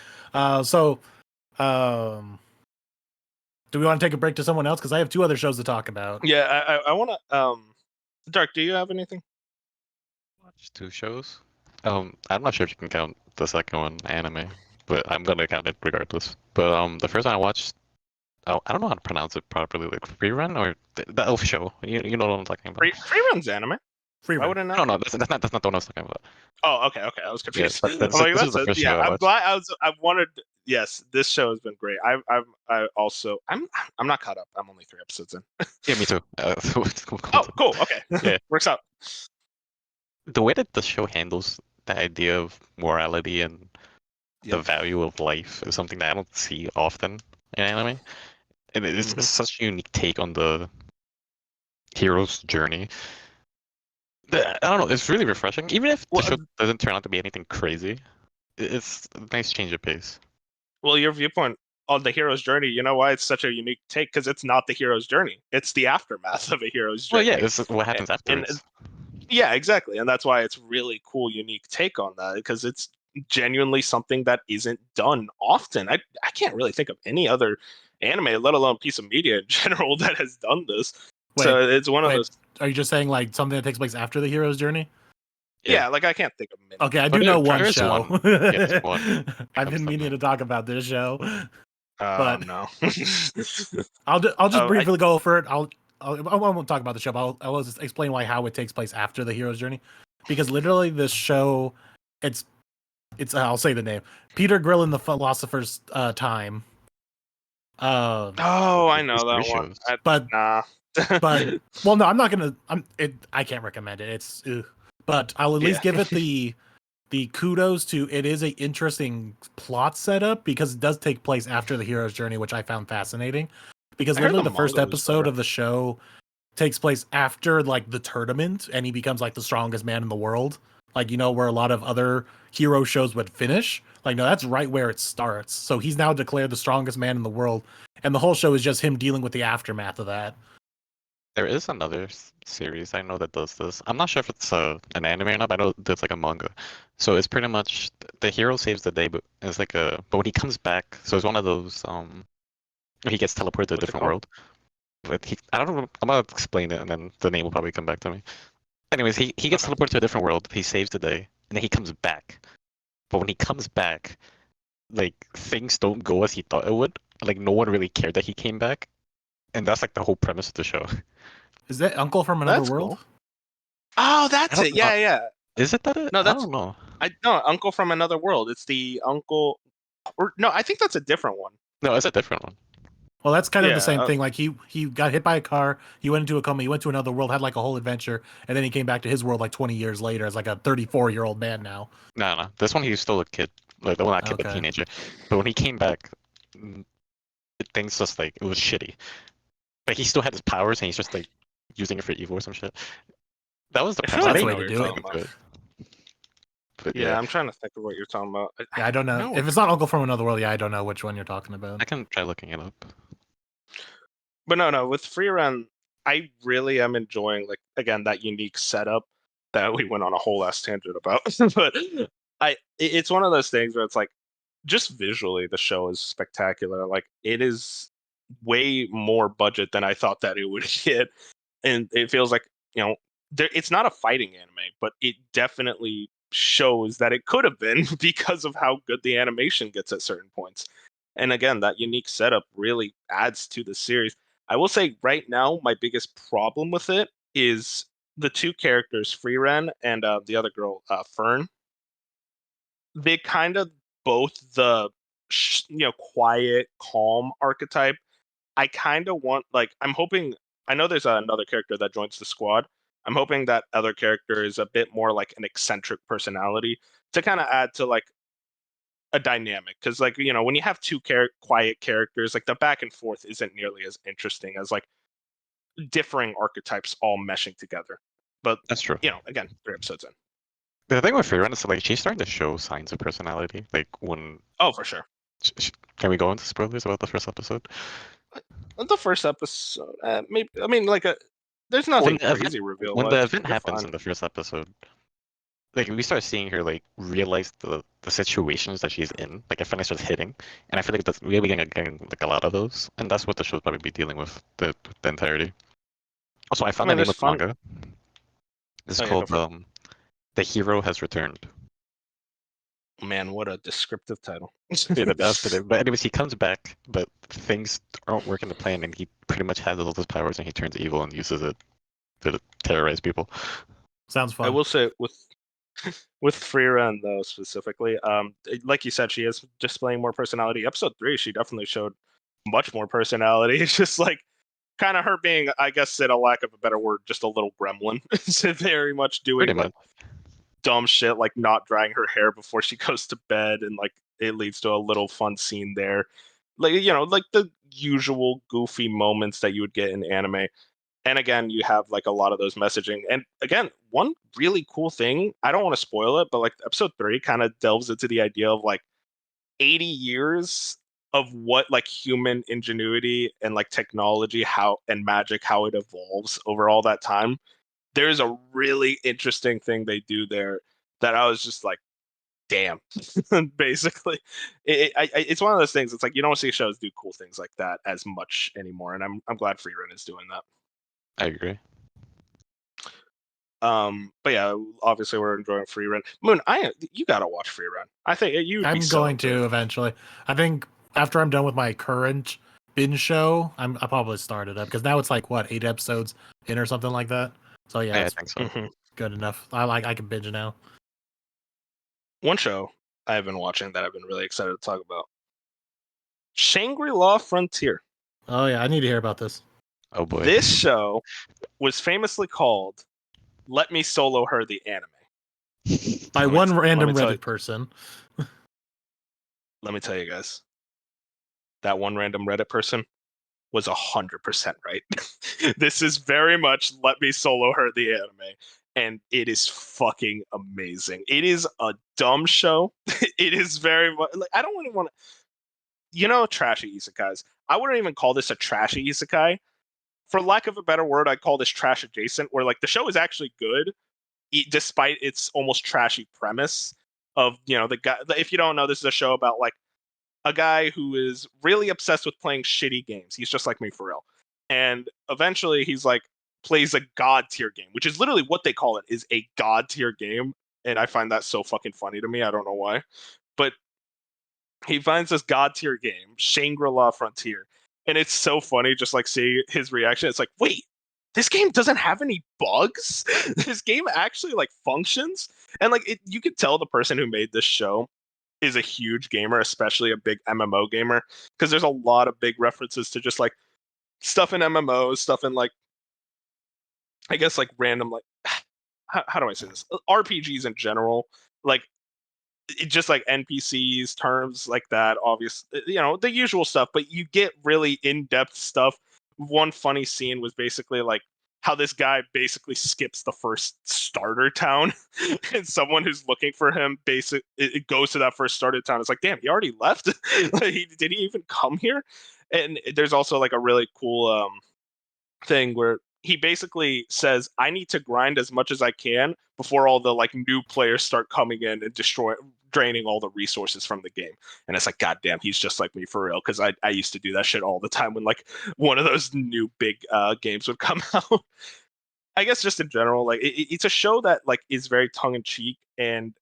Do we want to take a break to someone else? Because I have 2 other shows to talk about. Yeah, I want to. Dark, do you have anything? Watched 2 shows. I'm not sure if you can count the second one anime, but I'm gonna count it regardless. But the first one I watched, oh, I don't know how to pronounce it properly, like Rerun or the Elf Show. You know what I'm talking about? Free run's anime. Free Why run. would I not? No, that's not the one I was talking about. Oh, okay. I was Yeah, confused. that's I'm like, this is that's the it. first show Yeah, I I'm watched. glad. I wanted. Yes, this show has been great. I also. I'm not caught up. I'm only 3 episodes in. Yeah, me too. Oh, cool. Okay. Yeah. Works out. The way that the show handles the idea of morality and the Yep. value of life is something that I don't see often in anime, and it's Mhm. such a unique take on the hero's journey. I don't know. It's really refreshing, even if Well, the show doesn't turn out to be anything crazy. It's a nice change of pace. Well, your viewpoint on the hero's journey, you know why it's such a unique take? Because it's not the hero's journey; it's the aftermath of a hero's Well, journey. yeah, this is what happens And afterwards. yeah, exactly, and that's why it's really cool, unique take on that because it's genuinely something that isn't done often. I can't really think of any other anime, let alone piece of media in general, that has done this. So it's one of those. Are you just saying like something that takes place after the hero's journey? Yeah, like I can't think of many. Okay, I But do there- know one there is show. one. Yes, one. I've been meaning to talk about this show, but No. I'll just Oh, briefly go over it. I won't talk about the show. But I'll just explain how it takes place after the hero's journey, because literally this show, it's I'll say the name, Peter Grill in the Philosopher's Time. Oh, I know There's that 3 one. shows. But Nah. but well, no, I'm not gonna. I can't recommend it. It's but I'll at least Yeah. give it the kudos to it is a interesting plot setup because it does take place after the hero's journey, which I found fascinating. Because I heard literally the the first manga was episode better. of the show takes place after like the tournament, and he becomes like the strongest man in the world. Like, you know, where a lot of other hero shows would finish. Like, no, that's right where it starts. So he's now declared the strongest man in the world, and the whole show is just him dealing with the aftermath of that. There is another series I know that does this. I'm not sure if it's an anime or not, but I know there's like a manga. So it's pretty much the hero saves the day, but it's like but when he comes back, so it's one of those he gets teleported to a What's it different called? world. But I don't know, I'm gonna explain it and then the name will probably come back to me. Anyways, he gets Okay. teleported to a different world, he saves the day, and then he comes back. But when he comes back, like things don't go as he thought it would. Like no one really cared that he came back. And that's like the whole premise of the show. Is that Uncle from Another That's World? cool. Oh, that's don't it. Yeah, yeah. Is it that it? No, I that's don't know. no Uncle from Another World. It's the uncle, or no, I think that's a different one. No, it's a different one. Well, that's kind of Yeah, the same thing. Like he got hit by a car, he went into a coma, he went to another world, had like a whole adventure, and then he came back to his world like 20 years later as like a 34-year-old man now. No. This one he's still a kid. Like well, not a kid, but Okay. teenager. But when he came back, things just like it was shitty. But he still had his powers and he's just like using it for evil or some shit. That was the I feel premise. like I I think know they what you're went talking into it. But Yeah, yeah, I'm trying to think of what you're talking about. Yeah, I don't know. No. If it's not Uncle from Another World, yeah, I don't know which one you're talking about. I can try looking it up. But no, with Free Run, I really am enjoying like again that unique setup that we went on a whole ass tangent about. But it's one of those things where it's like just visually the show is spectacular. Like it is way more budget than I thought that it would get, and it feels like it's not a fighting anime, but it definitely shows that it could have been because of how good the animation gets at certain points. And again, that unique setup really adds to the series. I will say right now, my biggest problem with it is the 2 characters, Freeren and the other girl, Fern. They kind of both the quiet, calm archetype. I kind of want like I'm hoping. I know there's another character that joins the squad. I'm hoping that other character is a bit more like an eccentric personality to kind of add to like a dynamic because like when you have 2 quiet characters, like the back and forth isn't nearly as interesting as like differing archetypes all meshing together. But That's true. again, 3 episodes in. The thing with Freerun is like she's starting to show signs of personality. Like when Oh, for sure. can we go into spoilers about the first episode? The first episode, maybe. I mean, like there's nothing crazy revealed. When the event You're happens fine. in the first episode, like we start seeing her like realize the situations that she's in. Like it finally starts hitting, and I feel like that's really getting like a lot of those, and that's what the show's probably be dealing with the entirety. Also, I found I mean, the name there's of the manga. It's Oh, yeah, go called for it. The Hero Has Returned. Man, what a descriptive title. Yeah, that's the name. But anyways, he comes back, but things aren't working to plan, and he pretty much has all his powers, and he turns evil and uses it to terrorize people. Sounds I fun. will say with Freeran though specifically, like you said, she is displaying more personality. Episode 3, she definitely showed much more personality. It's just like kind of her being, I guess, in a lack of a better word, just a little gremlin. So very much Pretty doing like much. dumb shit, like not drying her hair before she goes to bed, and like it leads to a little fun scene there. Like like the usual goofy moments that you would get in anime. And again, you have like a lot of those messaging. And again, one really cool thing, I don't want to spoil it, but like episode 3 kind of delves into the idea of like 80 years of what like human ingenuity and like technology, how and magic, how it evolves over all that time. There's a really interesting thing they do there that I was just like, damn. Basically, it's one of those things. It's like you don't see shows do cool things like that as much anymore, and I'm glad Freerun is doing that. I agree. But yeah, obviously we're enjoying Freerun. Moon, you gotta watch Freerun. I think you'd be I'm so going into to it. eventually. I think after I'm done with my current binge show, I'll probably start it up because now it's like what 8 episodes in or something like that. So yeah, Yeah, I it's think so. Mhm. good enough. I can binge it now. One show I've been watching that I've been really excited to talk about: Shangri-La Frontier. Oh yeah, I need to hear about this. Oh boy. This show was famously called "Let Me Solo Her the Anime." By Let me one t- let random me tell Reddit you, person. let me tell you guys, that one random Reddit person was 100% right. This is very much "Let Me Solo Her the Anime," and it is fucking amazing. It is a dumb show. It is very much like I don't really want to, trashy isekais. I wouldn't even call this a trashy isekai. For lack of a better word, I'd call this trash adjacent, where like the show is actually good, despite its almost trashy premise of the guy. If you don't know, this is a show about like a guy who is really obsessed with playing shitty games. He's just like me for real. And eventually he's like plays a god tier game, which is literally what they call it, is a god tier game. And I find that so fucking funny to me. I don't know why. But he finds this god tier game, Shangri-La Frontier. And it's so funny just like seeing his reaction. It's like, wait, this game doesn't have any bugs? This game actually like functions? And like you could tell the person who made this show is a huge gamer, especially a big MMO gamer, because there's a lot of big references to just like stuff in MMOs, stuff in like I guess like random like how do I say this? RPGs in general, like just like NPCs, terms like that, obvious, the usual stuff, but you get really in-depth stuff. One funny scene was basically like how this guy basically skips the first starter town and someone who's looking for him it goes to that first starter town. It's like, damn, he already left. Like, did he even come here? And there's also like a really cool thing where he basically says, I need to grind as much as I can before all the like new players start coming in and draining all the resources from the game. And it's like, God damn, he's just like me for real. Cause I used to do that shit all the time when like one of those new big games would come out. I guess just in general, like it's a show that like is very tongue in cheek and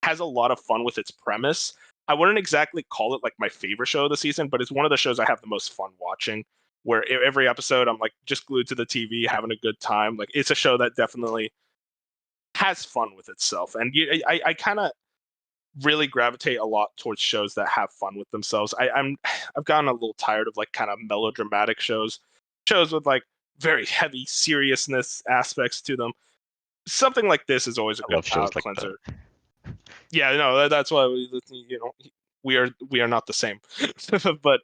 has a lot of fun with its premise. I wouldn't exactly call it like my favorite show of the season, but it's one of the shows I have the most fun watching. Where every episode I'm like just glued to the TV, having a good time. Like it's a show that definitely has fun with itself, and I kind of really gravitate a lot towards shows that have fun with themselves. I've gotten a little tired of like kind of melodramatic shows with like very heavy seriousness aspects to them. Something like this is always a I good love shows palate like that. cleanser. Yeah, no, that's why we are not the same. But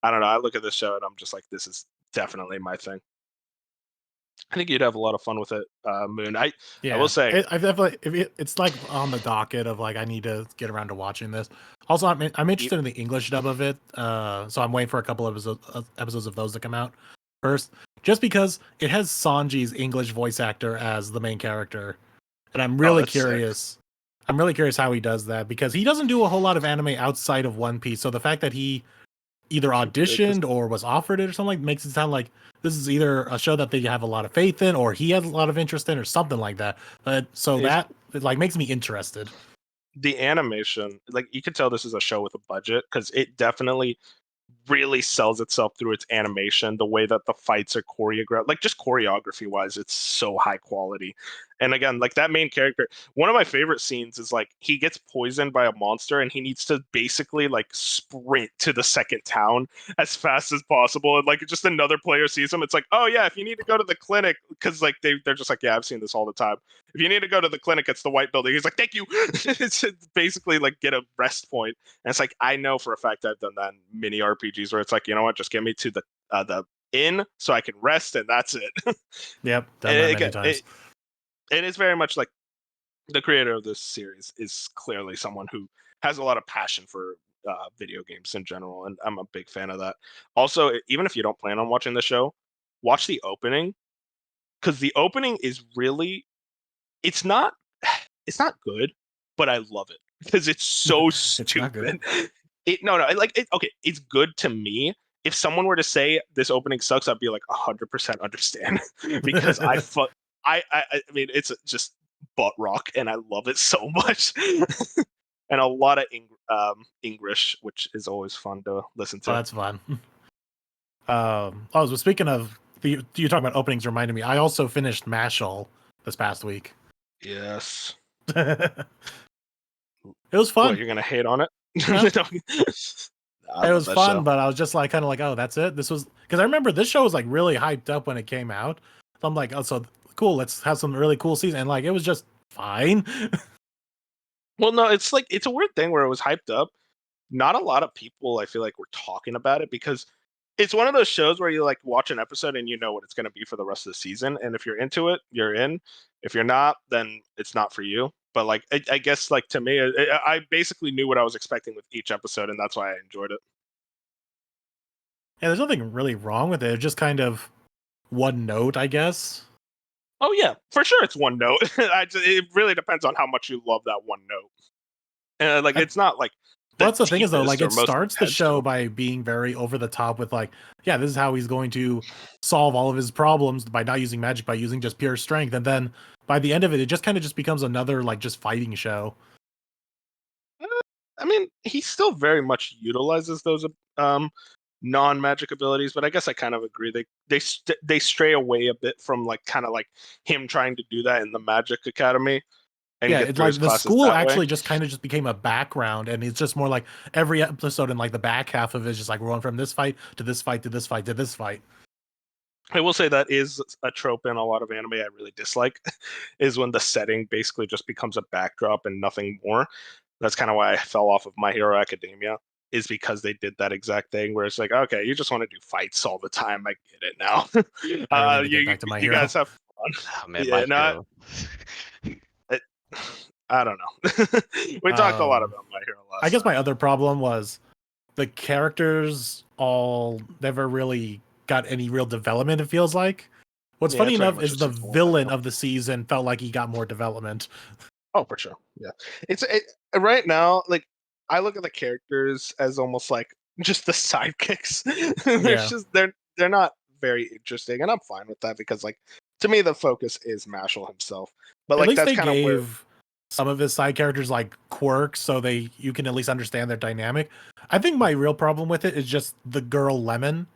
I don't know. I look at this show and I'm just like, this is definitely my thing. I think you'd have a lot of fun with it, Moon. I will say, I definitely it's like on the docket of like I need to get around to watching this. Also, I'm interested in the English dub of it, so I'm waiting for a couple of episodes of those to come out first, just because it has Sanji's English voice actor as the main character, and I'm really that's sick. curious. I'm really curious how he does that because he doesn't do a whole lot of anime outside of One Piece. So the fact that he either auditioned or was offered it or something, like makes it sound like this is either a show that they have a lot of faith in or he has a lot of interest in or something like that. But so that it like makes me interested. The animation, like you could tell this is a show with a budget because it definitely really sells itself through its animation, the way that the fights are choreographed, like just choreography wise, it's so high quality. And again, like that main character, one of my favorite scenes is like he gets poisoned by a monster and he needs to basically like sprint to the second town as fast as possible. And like just another player sees him, it's like, oh yeah, if you need to go to the clinic, because like they're just like, yeah, I've seen this all the time. If you need to go to the clinic, it's the white building. He's like, thank you. It's basically like get a rest point. And it's like I know for a fact I've done that in mini RPGs where it's like, you know what, just get me to the inn so I can rest and that's it. Yep, done that many times. It is very much like the creator of this series is clearly someone who has a lot of passion for video games in general, and I'm a big fan of that. Also, even if you don't plan on watching the show, watch the opening because the opening is really it's not it's not good, but I love it because it's so It's not good. stupid. No, like okay, it's good to me. If someone were to say this opening sucks, I'd be like 100% understand because I mean it's just butt rock and I love it so much. And a lot of English, which is always fun to listen to. Oh, that's fun. So speaking of you talking about openings, reminded me. I also finished Mashal this past week. Yes. It was fun. What, you're gonna hate on it? Huh? It was fun, but I was just like kind of like, oh, that's it. This was because I remember this show was like really hyped up when it came out. So I'm like, oh, so cool. Let's have some really cool season. And like, it was just fine. Well, no, it's like it's a weird thing where it was hyped up. Not a lot of people, I feel like, were talking about it because it's one of those shows where you like watch an episode and you know what it's going to be for the rest of the season. And if you're into it, you're in. If you're not, then it's not for you. But like, I guess like to me, I basically knew what I was expecting with each episode, and that's why I enjoyed it. Yeah, there's nothing really wrong with it. It's just kind of one note, I guess. Oh yeah, for sure, it's one note. It really depends on how much you love that one note. And like, it's not like Well, that's the thing is though, like it deepest or most starts the intense show note. by being very over the top with like, yeah, this is how he's going to solve all of his problems by not using magic, by using just pure strength, and then by the end of it, it just kind of just becomes another like just fighting show. I mean, he still very much utilizes those non-magic abilities, but I guess I kind of agree. They stray away a bit from like kind of like him trying to do that in the Magic Academy and Yeah, get it's through like his the classes school that actually way. just kind of just became a background, and it's just more like every episode and like the back half of it is just like we're going from this fight to this fight to this fight to this fight. I will say that is a trope in a lot of anime I really dislike, is when the setting basically just becomes a backdrop and nothing more. That's kind of why I fell off of My Hero Academia, is because they did that exact thing where it's like, okay, you just want to do fights all the time. I get it now. I really need to get back to My You Hero. guys have fun. Oh man, Yeah, My Hero. I don't know. We talked a lot about My Hero last I guess time. my other problem was the characters all never really got any real development, it feels like. What's Yeah, funny it's very enough much is just the a villain of the season felt like he got more development. Oh, for sure. Yeah. Right now, like I look at the characters as almost like just the sidekicks. Yeah. They're not very interesting, and I'm fine with that because like to me the focus is Mashal himself. But At like least that's they kind of where gave some of his side characters like quirks so you can at least understand their dynamic. I think my real problem with it is just the girl Lemon.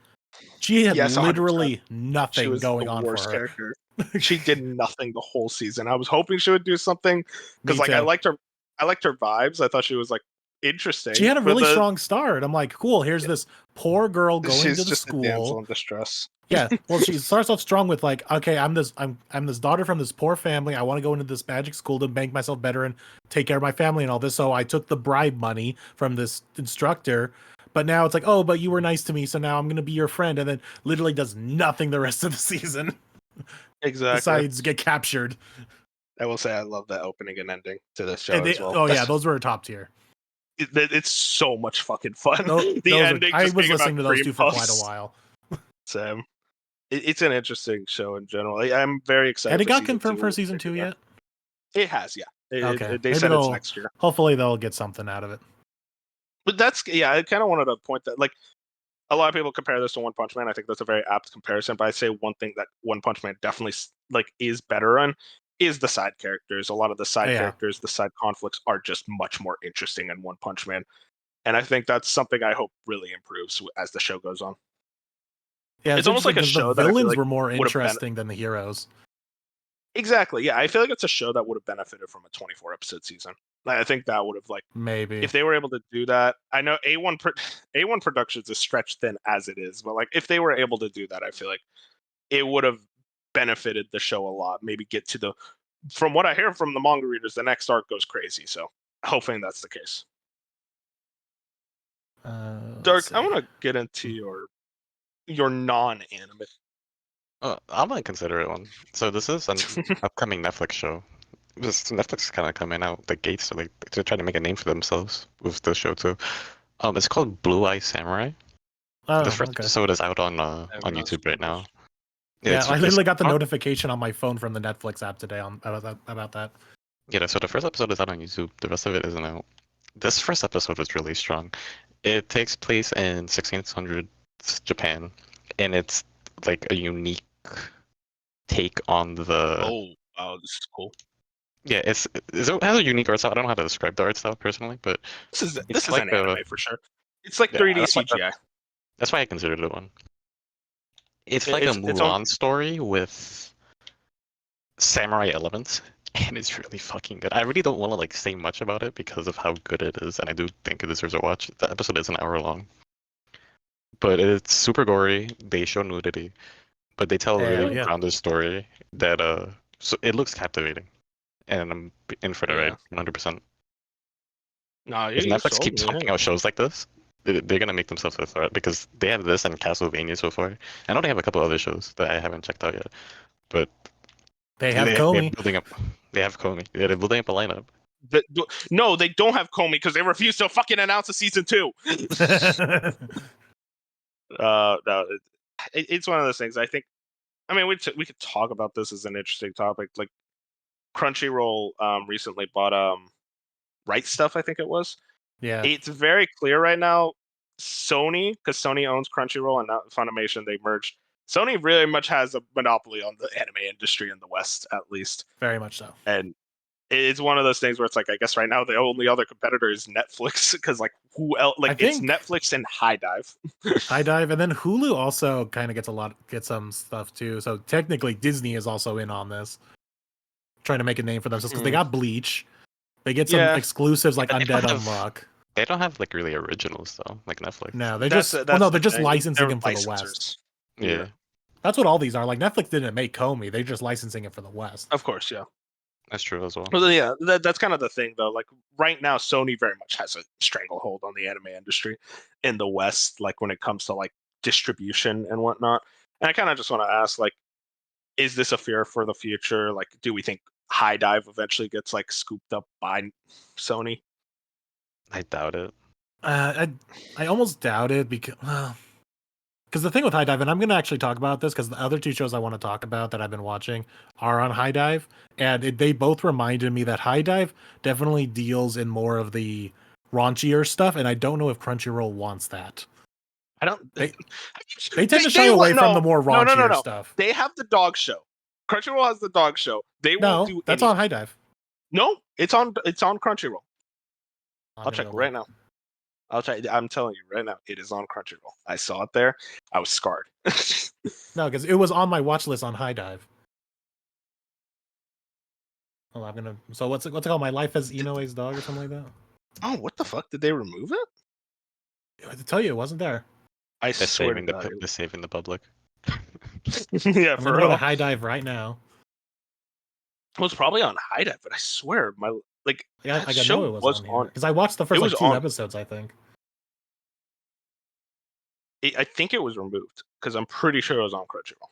She had yes, 100%. literally She nothing was the going on for worst her. character. She did nothing the whole season. I was hoping she would do something because Me like too. I liked her vibes. I thought she was like interesting. She had a but really strong start. I'm like, cool, here's yeah, this poor girl going she's to the just a damsel school. in distress. Yeah, well, she starts off strong with like, okay, I'm this daughter from this poor family. I want to go into this magic school to make myself better and take care of my family and all this. So I took the bribe money from this instructor. But now it's like, oh, but you were nice to me, so now I'm gonna be your friend, and then literally does nothing the rest of the season Exactly. besides get captured. I will say I love that opening and ending to this show And as well. oh yeah, those were top tier. It's so much fucking fun. The Those ending. I just was being about listening to those cream two for quite a puffs. while. Sam, it's an interesting show in general. I'm very excited. And it for got season confirmed two for season 2 yet? It has, yeah. Okay, They maybe said it's next year. hopefully they'll get something out of it. But that's I kind of wanted to point that like a lot of people compare this to One Punch Man. I think that's a very apt comparison. But I say one thing that One Punch Man definitely like is better on is the side characters. A lot of the side characters, the side conflicts are just much more interesting in One Punch Man, and I think that's something I hope really improves as the show goes on. Yeah, it's almost like a show the that villains were more interesting than the heroes. Exactly. Yeah, I feel like it's a show that would have benefited from a 24 episode season. I think that would have maybe if they were able to do that. I know A1 Productions is stretched thin as it is, but if they were able to do that, I feel like it would have benefited the show a lot. Maybe get to from what I hear from the manga readers, the next arc goes crazy. So hoping that's the case. Dark, I want to get into your non-anime. I'm gonna consider it one. So this is an upcoming Netflix show. Netflix is kind of coming out the gates to try to make a name for themselves with this show too. It's called Blue Eye Samurai. The first episode is out on YouTube right now. Yeah, I literally got the notification on my phone from the Netflix app today about that. Yeah, so the first episode is out on YouTube. The rest of it isn't out. This first episode was really strong. It takes place in 1600s Japan, and it's like a unique take on the. Oh, this is cool. Yeah, it has a unique art style. I don't know how to describe the art style personally, but this is like an anime for sure. It's like 3D CGI. That's why I considered it one. It's like a Mulan story with samurai elements, and it's really fucking good. I really don't want to say much about it because of how good it is, and I do think it deserves a watch. The episode is an hour long, but it's super gory. They show nudity, but they tell a really grounded story that so it looks captivating, and I'm in for the ride 100%. If Netflix keeps pumping out shows like this, they're gonna make themselves a threat because they have this and Castlevania so far. I know they have a couple other shows that I haven't checked out yet, but they have Comey. They have Comey. Yeah, they're building up a lineup. No, they don't have Comey because they refuse to fucking announce a season 2. No, it's one of those things. I think. I mean, we could talk about this as an interesting topic. Like Crunchyroll recently bought Right Stuff, I think it was. Yeah. It's very clear right now. Sony, because Sony owns Crunchyroll and not Funimation, they merged. Sony really much has a monopoly on the anime industry in the West, at least. Very much so. And it's one of those things where it's I guess right now the only other competitor is Netflix, because who else? It's Netflix and HIDIVE. HIDIVE, and then Hulu also kind of gets some stuff too. So technically, Disney is also in on this, trying to make a name for themselves because they got Bleach. They get some exclusives like Undead Unluck. They don't have really originals though, like Netflix. No, they're just licensing them for the West. Yeah. That's what all these are. Like Netflix didn't make Comey; they're just licensing it for the West. Of course, yeah. That's true as well. Well, yeah, that's kind of the thing though. Right now, Sony very much has a stranglehold on the anime industry in the West. When it comes to distribution and whatnot. And I kind of just want to ask, is this a fear for the future? Do we think HIDIVE eventually gets scooped up by Sony? I doubt it. I almost doubt it because the thing with HIDIVE, and I'm going to actually talk about this because the other two shows I want to talk about that I've been watching are on HIDIVE, and they both reminded me that HIDIVE definitely deals in more of the raunchier stuff, and I don't know if Crunchyroll wants that. I don't. They tend to shy away from the more raunchier stuff. They have the dog show. Crunchyroll has the dog show. They won't do that's anything. On HIDIVE. No, it's on Crunchyroll. I'll check right now. I'm telling you right now, it is on Crunchyroll. I saw it there. I was scarred. No, because it was on my watch list on HIDIVE. Oh, So what's it called? My Life as Inoue's Dog or something like that. Oh, what the fuck? Did they remove it? I have to tell you, it wasn't there. I swear to God. They're saving the public. Yeah, I'm gonna go to HIDIVE right now. Well, it's probably on HIDIVE, but I swear I know it was on because I watched the first 2 episodes. I think. I think it was removed because I'm pretty sure it was on Crunchyroll.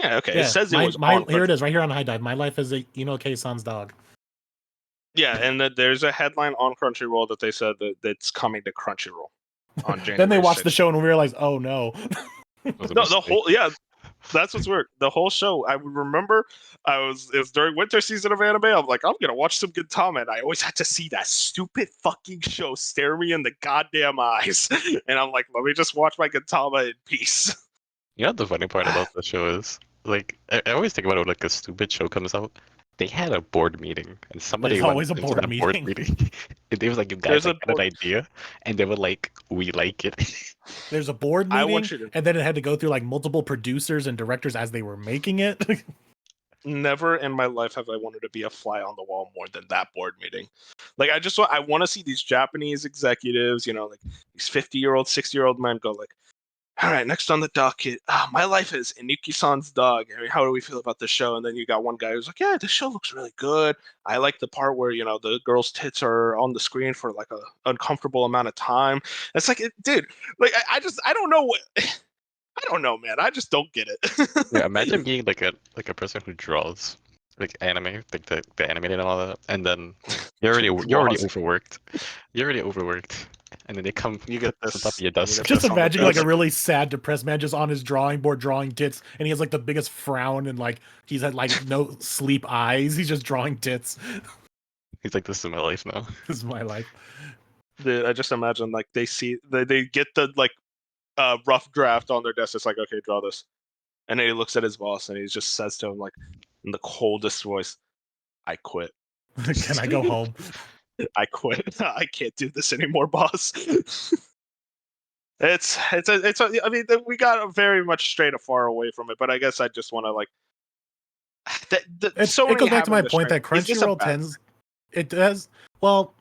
Yeah, okay. Yeah, it says it was on here. It is right here on HIDIVE. My Life as Inoue-san's Dog. Yeah, and there's a headline on Crunchyroll that they said that it's coming to Crunchyroll on January. Then they watched 6th. the show and realized, oh no. The whole That's what's weird. The whole show, I would remember it was during winter season of anime. I'm like, I'm gonna watch some Gintama, and I always had to see that stupid fucking show stare me in the goddamn eyes. And I'm like, let me just watch my Gintama in peace. You know what the funny part about the show is? Like, I always think about it when like a stupid show comes out. They had a board meeting, and somebody There's went always a into board that board meeting. meeting. And they was like, "You guys There's a like, got an board- idea," and they were like, "We like it." There's a board I meeting, want you to- and then it had to go through like multiple producers and directors as they were making it. Never in my life have I wanted to be a fly on the wall more than that board meeting. Like I want to see these Japanese executives, you know, like these 50-year-old, 60-year-old men go like, all right, next on the docket, my life is Inuki-san's dog. I mean, how do we feel about the show? And then you got one guy who's like, yeah, this show looks really good. I like the part where, you know, the girl's tits are on the screen for like a uncomfortable amount of time. It's like, dude, like I don't know what, I don't know, man. I just don't get it. Yeah, imagine being like a person who draws like anime, like the animated and all that, and then you're already Draws. overworked. You're already overworked, and then you get this- on top of your you desk. get Just this on the imagine like a desk. really sad, depressed man just on his drawing board drawing tits, and he has like the biggest frown and like he's had like no sleep eyes. He's just drawing tits. He's like, "This is my life now." This is my life. I just imagine like they get the like rough draft on their desk. It's like, okay, draw this, and then he looks at his boss and he just says to him like in the coldest voice, "I quit. Can I go home? I quit. I can't do this anymore, boss." I mean, we got very much straight far away from it, but I guess I just want to like. It goes back to my point that Crunchyroll bad? tends. It does well.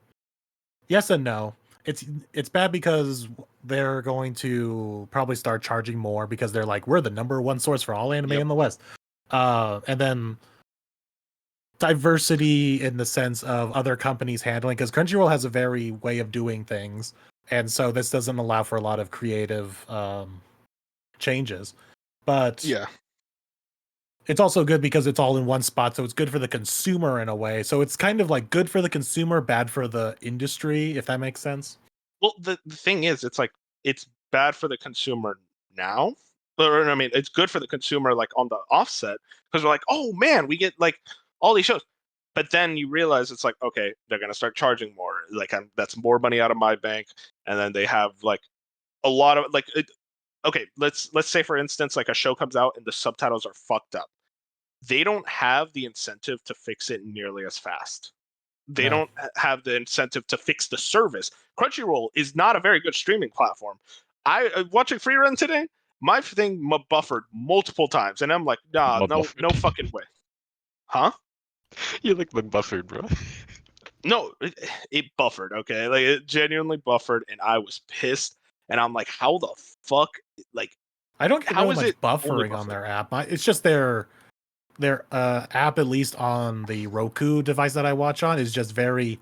Yes and no. It's bad because they're going to probably start charging more because they're like, we're the #1 source for all anime Yep. in the West. And then diversity in the sense of other companies handling, because Crunchyroll has a very way of doing things, and so this doesn't allow for a lot of creative changes. But Yeah. it's also good because it's all in one spot, so it's good for the consumer in a way. So it's kind of like good for the consumer, bad for the industry, if that makes sense. Well, the thing is, it's like it's bad for the consumer now. Or I mean, it's good for the consumer like on the offset because we're like, oh man, we get like all these shows. But then you realize it's like, okay, they're gonna start charging more. Like that's more money out of my bank, and then they have like a lot of like. Okay, let's say for instance, like a show comes out and the subtitles are fucked up. They don't have the incentive to fix it nearly as fast. They No. don't have the incentive to fix the service. Crunchyroll is not a very good streaming platform. I watching Free Run today. My thing buffered multiple times, and I'm like, nah, Buffered. no fucking way. Huh? You look like buffered, bro. No, it buffered. Okay, like it genuinely buffered, and I was pissed. And I'm like, how the fuck? Like, I don't get How really is much it only buffering on their app. It's just their app, at least on the Roku device that I watch on, is just very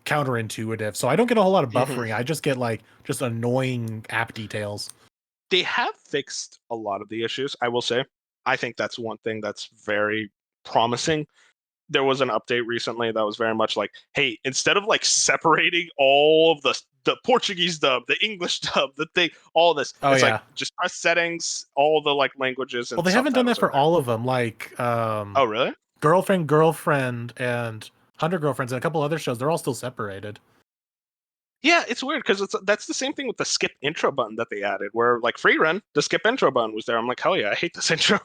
counterintuitive. So I don't get a whole lot of Mhm. buffering. I just get like just annoying app details. they have fixed a lot of the issues, I will say. I think that's one thing that's very promising. There was an update recently that was very much like, hey, instead of like separating all of the Portuguese dub, the English dub, the thing, all this, Oh, it's yeah. like just press settings, all the like languages. And Well, they haven't done that subtitles for are all of them. Like there. Oh, really? Girlfriend, and 100 Girlfriends, and a couple other shows. They're all still separated. Yeah, it's weird because that's the same thing with the skip intro button that they added, where like Free Run, the skip intro button was there. I'm like, hell yeah, I hate this intro.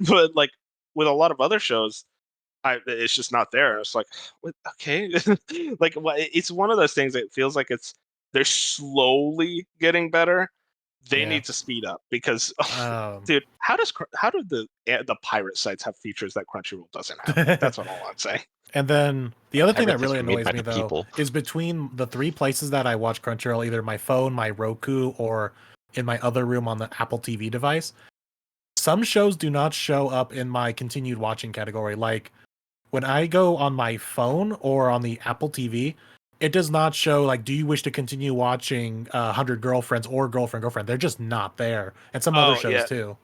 But like with a lot of other shows, it's just not there. It's like, okay, like it's one of those things that feels like they're slowly getting better. They Yeah. need to speed up because, Um, dude, how do the pirate sites have features that Crunchyroll doesn't have? That's all I'm saying. And then the other thing that Pirates really are made annoys by me the though people. is between the 3 places that I watch Crunchyroll, either my phone, my Roku, or in my other room on the Apple TV device, some shows do not show up in my continued watching category. Like when I go on my phone or on the Apple TV, it does not show like, do you wish to continue watching 100 Girlfriends or Girlfriend? They're just not there. And some other Oh, shows yeah. too.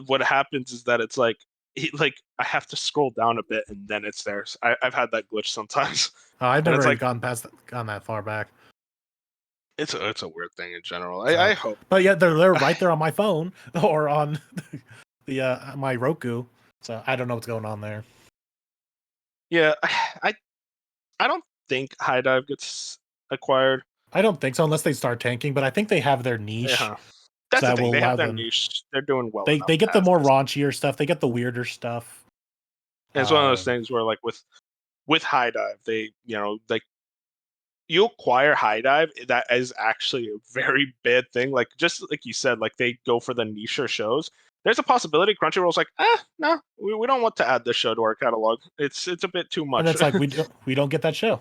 What happens is that it's like I have to scroll down a bit and then it's there. I've had that glitch sometimes. I've And never it's really like- gone that far back. It's a weird thing in general. So- I hope. But yeah, they're right there on my phone or on my Roku, so I don't know what's going on there. Yeah, I don't think High Dive gets acquired. I don't think so unless they start tanking, but I think they have their niche. Yeah, that's So the that thing. will They allow have their them. niche. They're doing well. They enough get the as more is. raunchier stuff. They get the weirder stuff. And it's one of those things where, like, with High Dive, they, like, you acquire High Dive, that is actually a very bad thing. Like, just like you said, like, they go for the niche shows. There's a possibility Crunchyroll's like, no, we don't want to add this show to our catalog. It's a bit too much. And it's like we don't get that show.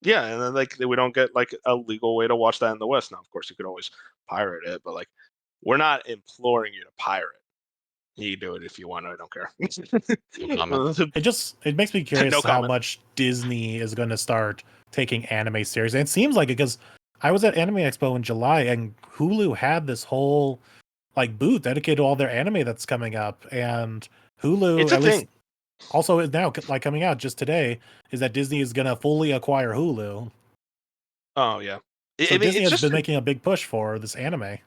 Yeah, and then, like, we don't get, like, a legal way to watch that in the West. Now, of course, you could always pirate it, but, like, we're not imploring you to pirate. You do it if you want. I don't care. No comment. It makes me curious No how comment. much Disney is going to start taking anime series. And it seems like it because I was at Anime Expo in July and Hulu had this whole like booth dedicated to all their anime that's coming up. And Hulu, It's a at least thing. also is now like coming out just today, is that Disney is going to fully acquire Hulu. Oh yeah. So I mean, Disney it's has just been making a big push for this anime.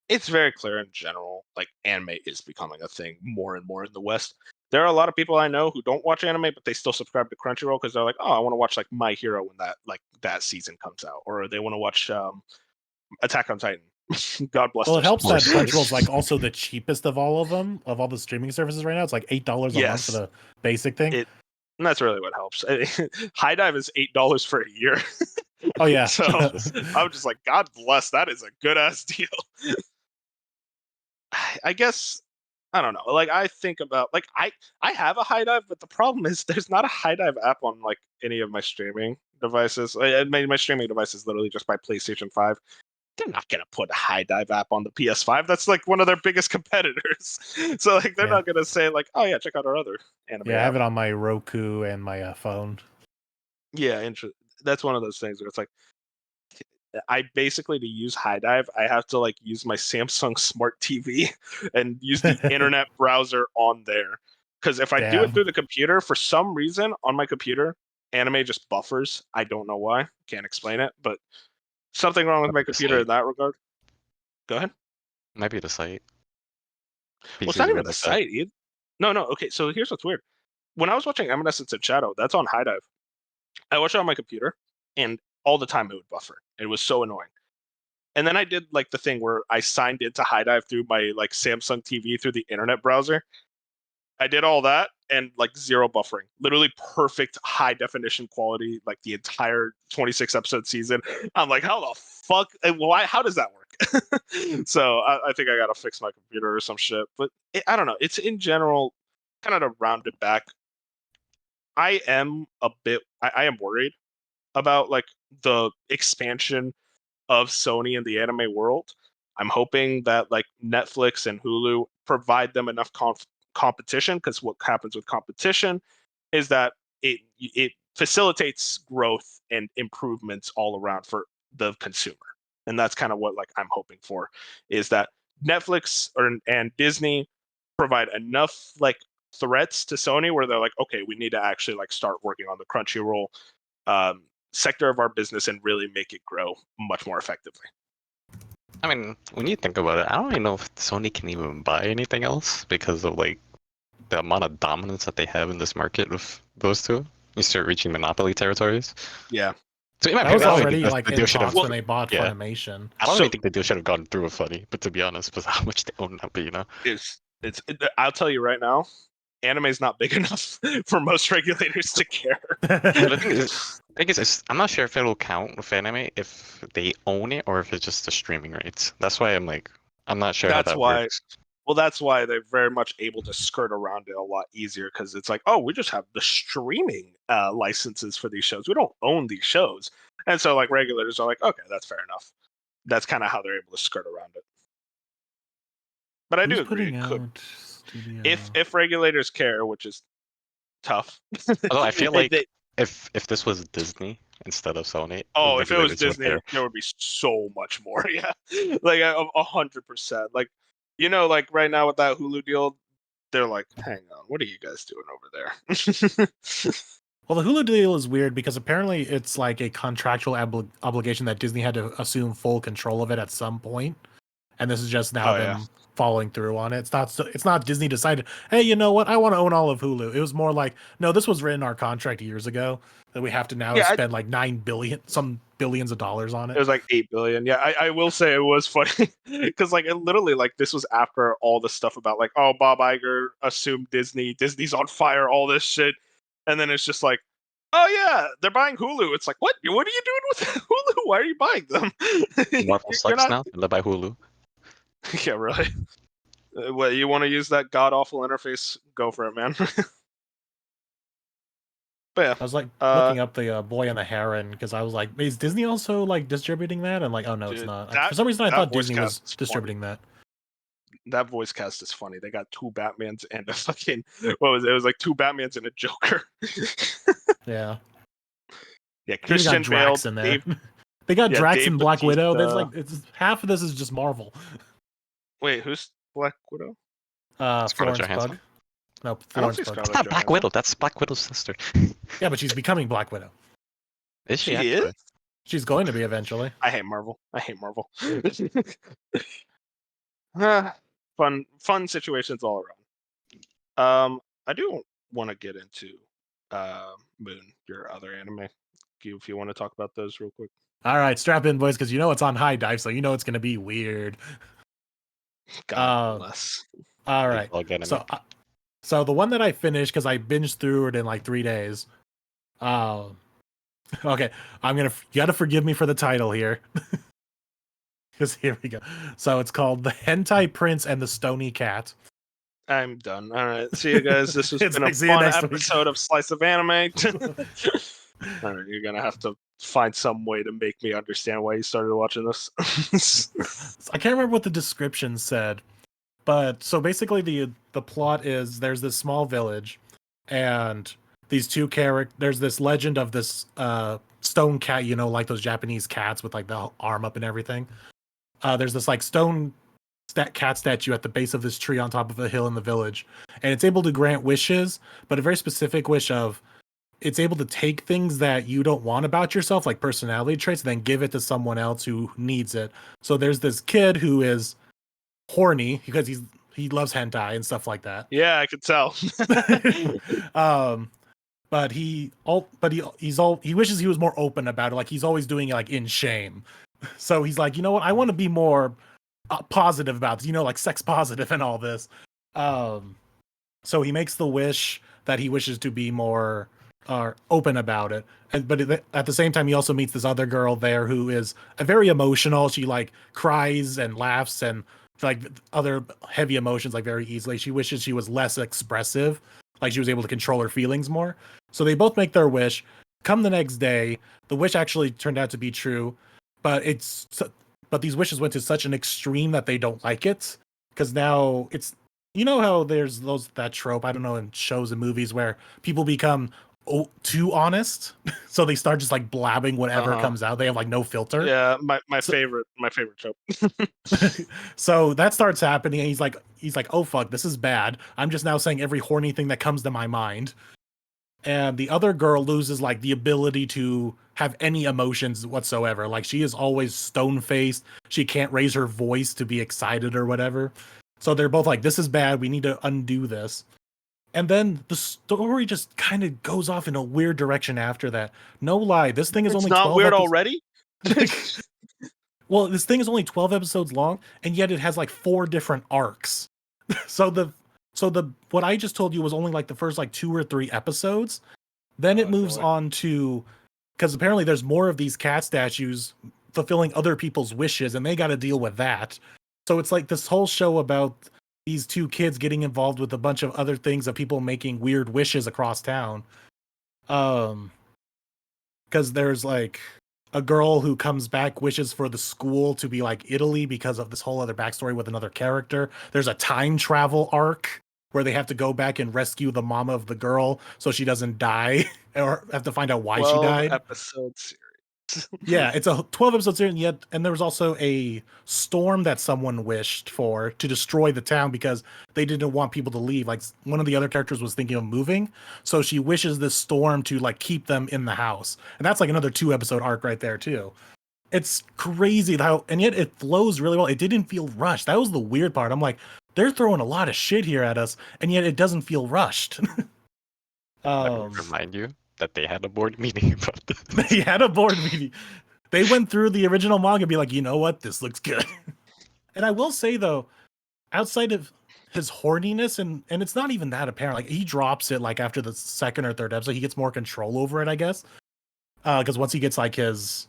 it's very clear in general, like, anime is becoming a thing more and more in the West. There are a lot of people I know who don't watch anime, but they still subscribe to Crunchyroll because they're like, oh, I want to watch, like, My Hero when that season comes out, or they want to watch Attack on Titan. God bless. Well, it their helps that souls. Crunchyroll's like also the cheapest of all of them, of all the streaming services right now. It's like $8 a month for Yes. the basic thing. And that's really what helps. High Dive is $8 for a year. Oh yeah. So I'm just like, God bless. That is a good ass deal. I guess I don't know. Like, I think about, like, I have a High Dive, but the problem is there's not a High Dive app on, like, any of my streaming devices. My streaming device is literally just my PlayStation 5. They're not gonna put a High Dive app on the PS5. That's, like, one of their biggest competitors. So, like, they're Yeah. not gonna say, like, oh yeah, check out our other anime. Yeah, I app. have it on my Roku and my phone. Yeah, that's one of those things where it's like, I basically, to use High Dive, I have to, like, use my Samsung Smart TV and use the internet browser on there. Because if I do Damn. it through the computer, for some reason on my computer, anime just buffers. I don't know why. Can't explain it, but something wrong with my computer in that regard. Go ahead. Might be the site. Well, it's not even the site, either. No. Okay, so here's what's weird. When I was watching Evanescence and Shadow, that's on High Dive. I watched it on my computer, and all the time it would buffer. It was so annoying. And then I did, like, the thing where I signed into High Dive through my, like, Samsung TV through the internet browser. I did all that and, like, zero buffering. Literally perfect high definition quality, like, the entire 26 episode season. I'm like, how the fuck? Why? How does that work? So I think I gotta fix my computer or some shit. But I don't know. It's, in general, kind of to round it back. I am worried about, like, the expansion of Sony in the anime world. I'm hoping that, like, Netflix and Hulu provide them enough competition, because what happens with competition is that it facilitates growth and improvements all around for the consumer. And that's kind of what, like, I'm hoping for, is that Netflix and Disney provide enough, like, threats to Sony where they're like, okay, we need to actually, like, start working on the Crunchyroll sector of our business and really make it grow much more effectively. I mean, when you think about it, I don't even know if Sony can even buy anything else because of, like, the amount of dominance that they have in this market with those two. You start reaching monopoly territories. Yeah. So in my That was opinion, already like in talks when they bought yeah. Funimation. I don't even think the deal should have gone through with Funny, but to be honest, with how much they own that, but, you know, I'll tell you right now, anime is not big enough for most regulators to care. The thing is, I'm not sure if it'll count with anime if they own it or if it's just the streaming rights. That's why I'm not sure how that works. Well, that's why they're very much able to skirt around it a lot easier, because it's like, oh, we just have the streaming licenses for these shows. We don't own these shows. And so, like, regulators are like, okay, that's fair enough. That's kind of how they're able to skirt around it. But I do agree. If regulators care, which is tough. Although I feel like if this was Disney instead of Sony, if it was Disney, there would be so much more. Yeah, like 100%. Like, you know, like, right now with that Hulu deal, they're like, hang on, what are you guys doing over there? Well, the Hulu deal is weird because apparently it's like a contractual obligation that Disney had to assume full control of it at some point, and this is just now them following through on it. It's not Disney decided, hey, you know what? I want to own all of Hulu. It was more like, no, this was written in our contract years ago that we have to now spend like some billions of dollars on it. It was like 8 billion. Yeah, I will say it was funny because like it literally like this was after all the stuff about like, oh, Bob Iger assumed Disney's on fire, all this shit, and then it's just like, oh yeah, they're buying Hulu. It's like, what are you doing with Hulu? Why are you buying them? Marvel sucks now. They're led by Hulu. Yeah, really. What, you want to use that god awful interface? Go for it, man. But yeah, I was like looking up the Boy and the Heron because I was like, is Disney also like distributing that? And like, oh no, dude, it's not. that- For some reason, I that thought voice Disney was cast is distributing that. that voice cast is funny. They got 2 Batmans and a fucking what was it? It was like 2 Batmans and a Joker. Yeah, Yeah, they got Christian Bale. Drax in there. They got yeah, Drax Dave and Black Bautista. Widow. There's like half of this is just Marvel. Wait, who's Black Widow? Scarlett Florence Johansson. Pugh. No, I don't Florence see Pugh. Scarlett That's not Black Johansson. Widow. That's Black Widow's sister. Yeah, but she's becoming Black Widow. Is she? She actually? is? She's going to be eventually. I hate Marvel. Fun situations all around. I do want to get into Moon, your other anime. If you want to talk about those real quick. All right, strap in, boys, because you know it's on High Dive, so you know it's going to be weird. God bless. All right. I'll get in So, so the one that I finished because I binged through it in like 3 days. Okay, you got to forgive me for the title here, because here we go. So it's called The Hentai Prince and the Stony Cat. I'm done. All right. See you guys. This has It's been a like, see you fun next week. episode of Slice of Anime. All right, you're gonna have to find some way to make me understand why you started watching this. I can't remember what the description said, but so basically the plot is there's this small village, and these two there's this legend of this stone cat, you know, like those Japanese cats with like the arm up and everything. There's this like stone cat statue at the base of this tree on top of a hill in the village, and it's able to grant wishes, but a very specific wish of it's able to take things that you don't want about yourself, like personality traits, and then give it to someone else who needs it. So there's this kid who is horny because he loves hentai and stuff like that. Yeah, I could tell. But he wishes he was more open about it. Like he's always doing it like in shame. So he's like, you know what? I want to be more positive about this, you know, like sex positive and all this. So he makes the wish that he wishes to be more open about it. But at the same time, he also meets this other girl there who is very emotional. She like cries and laughs and like other heavy emotions like very easily. She wishes she was less expressive, like she was able to control her feelings more. So they both make their wish. Come the next day, the wish actually turned out to be true, but these wishes went to such an extreme that they don't like it, because now it's, you know how there's that trope, I don't know, in shows and movies where people become too honest, so they start just like blabbing whatever comes out. They have like no filter. Yeah, my favorite trope. So that starts happening, and he's like, oh fuck, this is bad. I'm just now saying every horny thing that comes to my mind. And the other girl loses like the ability to have any emotions whatsoever. Like she is always stone faced. She can't raise her voice to be excited or whatever. So they're both like, this is bad. We need to undo this. And then the story just kind of goes off in a weird direction after that. No lie, this thing is It's only not 12 weird episodes. already. Well, this thing is only 12 episodes long, and yet it has like 4 different arcs. So the what I just told you was only like the first like 2 or 3 episodes. Then it moves on to, because apparently there's more of these cat statues fulfilling other people's wishes, and they got to deal with that. So it's like this whole show about these 2 kids getting involved with a bunch of other things of people making weird wishes across town. Because there's like a girl who comes back, wishes for the school to be like Italy because of this whole other backstory with another character. There's a time travel arc where they have to go back and rescue the mama of the girl so she doesn't die, or have to find out why she died. Episode series. Yeah, it's a 12 episode series, and there was also a storm that someone wished for to destroy the town because they didn't want people to leave. Like one of the other characters was thinking of moving, so she wishes this storm to like keep them in the house, and that's like another 2 episode arc right there too. It's crazy how, and yet it flows really well. It didn't feel rushed. That was the weird part. I'm like, they're throwing a lot of shit here at us, and yet it doesn't feel rushed. Let me remind you that they had a board meeting about this. They had a board meeting. They went through the original manga and be like, you know what, this looks good. And I will say though, outside of his horniness, and it's not even that apparent. Like he drops it like after the second or third episode, he gets more control over it, I guess. Because once he gets like his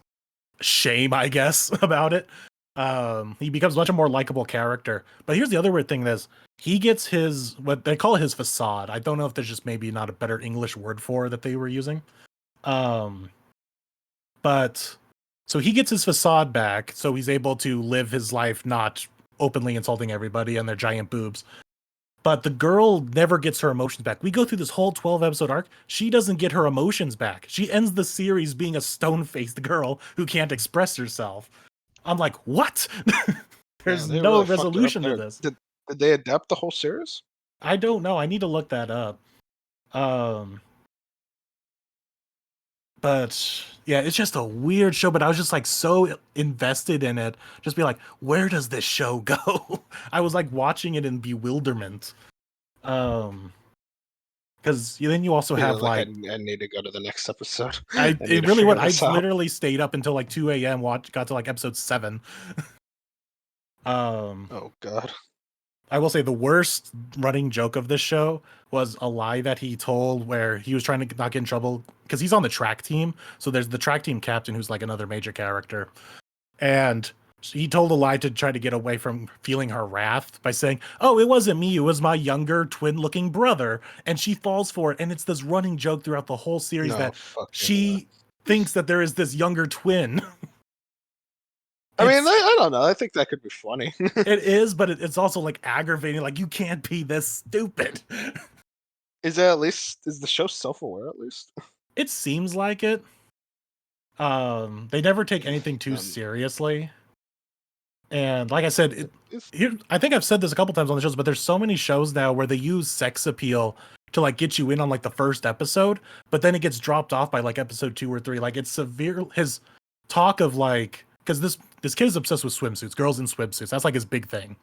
shame, I guess, about it, he becomes much a more likable character. But here's the other weird thing: is he gets his what they call his facade. I don't know if there's just maybe not a better English word for it that they were using. But so he gets his facade back, so he's able to live his life not openly insulting everybody and their giant boobs. But the girl never gets her emotions back. We go through this whole 12 episode arc. She doesn't get her emotions back. She ends the series being a stone-faced girl who can't express herself. I'm like, what? There's Yeah, they no really fucked it up resolution to there. this. Did they adapt the whole series? I don't know. I need to look that up. But yeah, it's just a weird show. But I was just like so invested in it. Just be like, where does this show go? I was like watching it in bewilderment. Because then you also have like I need to go to the next episode. I need it to really figure would. I this out. literally stayed up until like 2 a.m. Got to like episode 7. Oh god. I will say the worst running joke of this show was a lie that he told where he was trying to not get in trouble because he's on the track team. So there's the track team captain who's like another major character. And he told a lie to try to get away from feeling her wrath by saying, "Oh, it wasn't me. It was my younger twin-looking brother." And she falls for it. And it's this running joke throughout the whole series No, that fucking she thinks that there is this younger twin. I mean, It's- I don't know. I think that could be funny. it is, but it's also like aggravating. Like, you can't be this stupid. Is the show self-aware at least? It seems like it. They never take anything too seriously. And like I said, I think I've said this a couple times on the shows, but there's so many shows now where they use sex appeal to like get you in on like the first episode, but then it gets dropped off by like episode 2 or 3. Like it's severe. His talk of like, because this kid is obsessed with swimsuits, girls in swimsuits. That's like his big thing.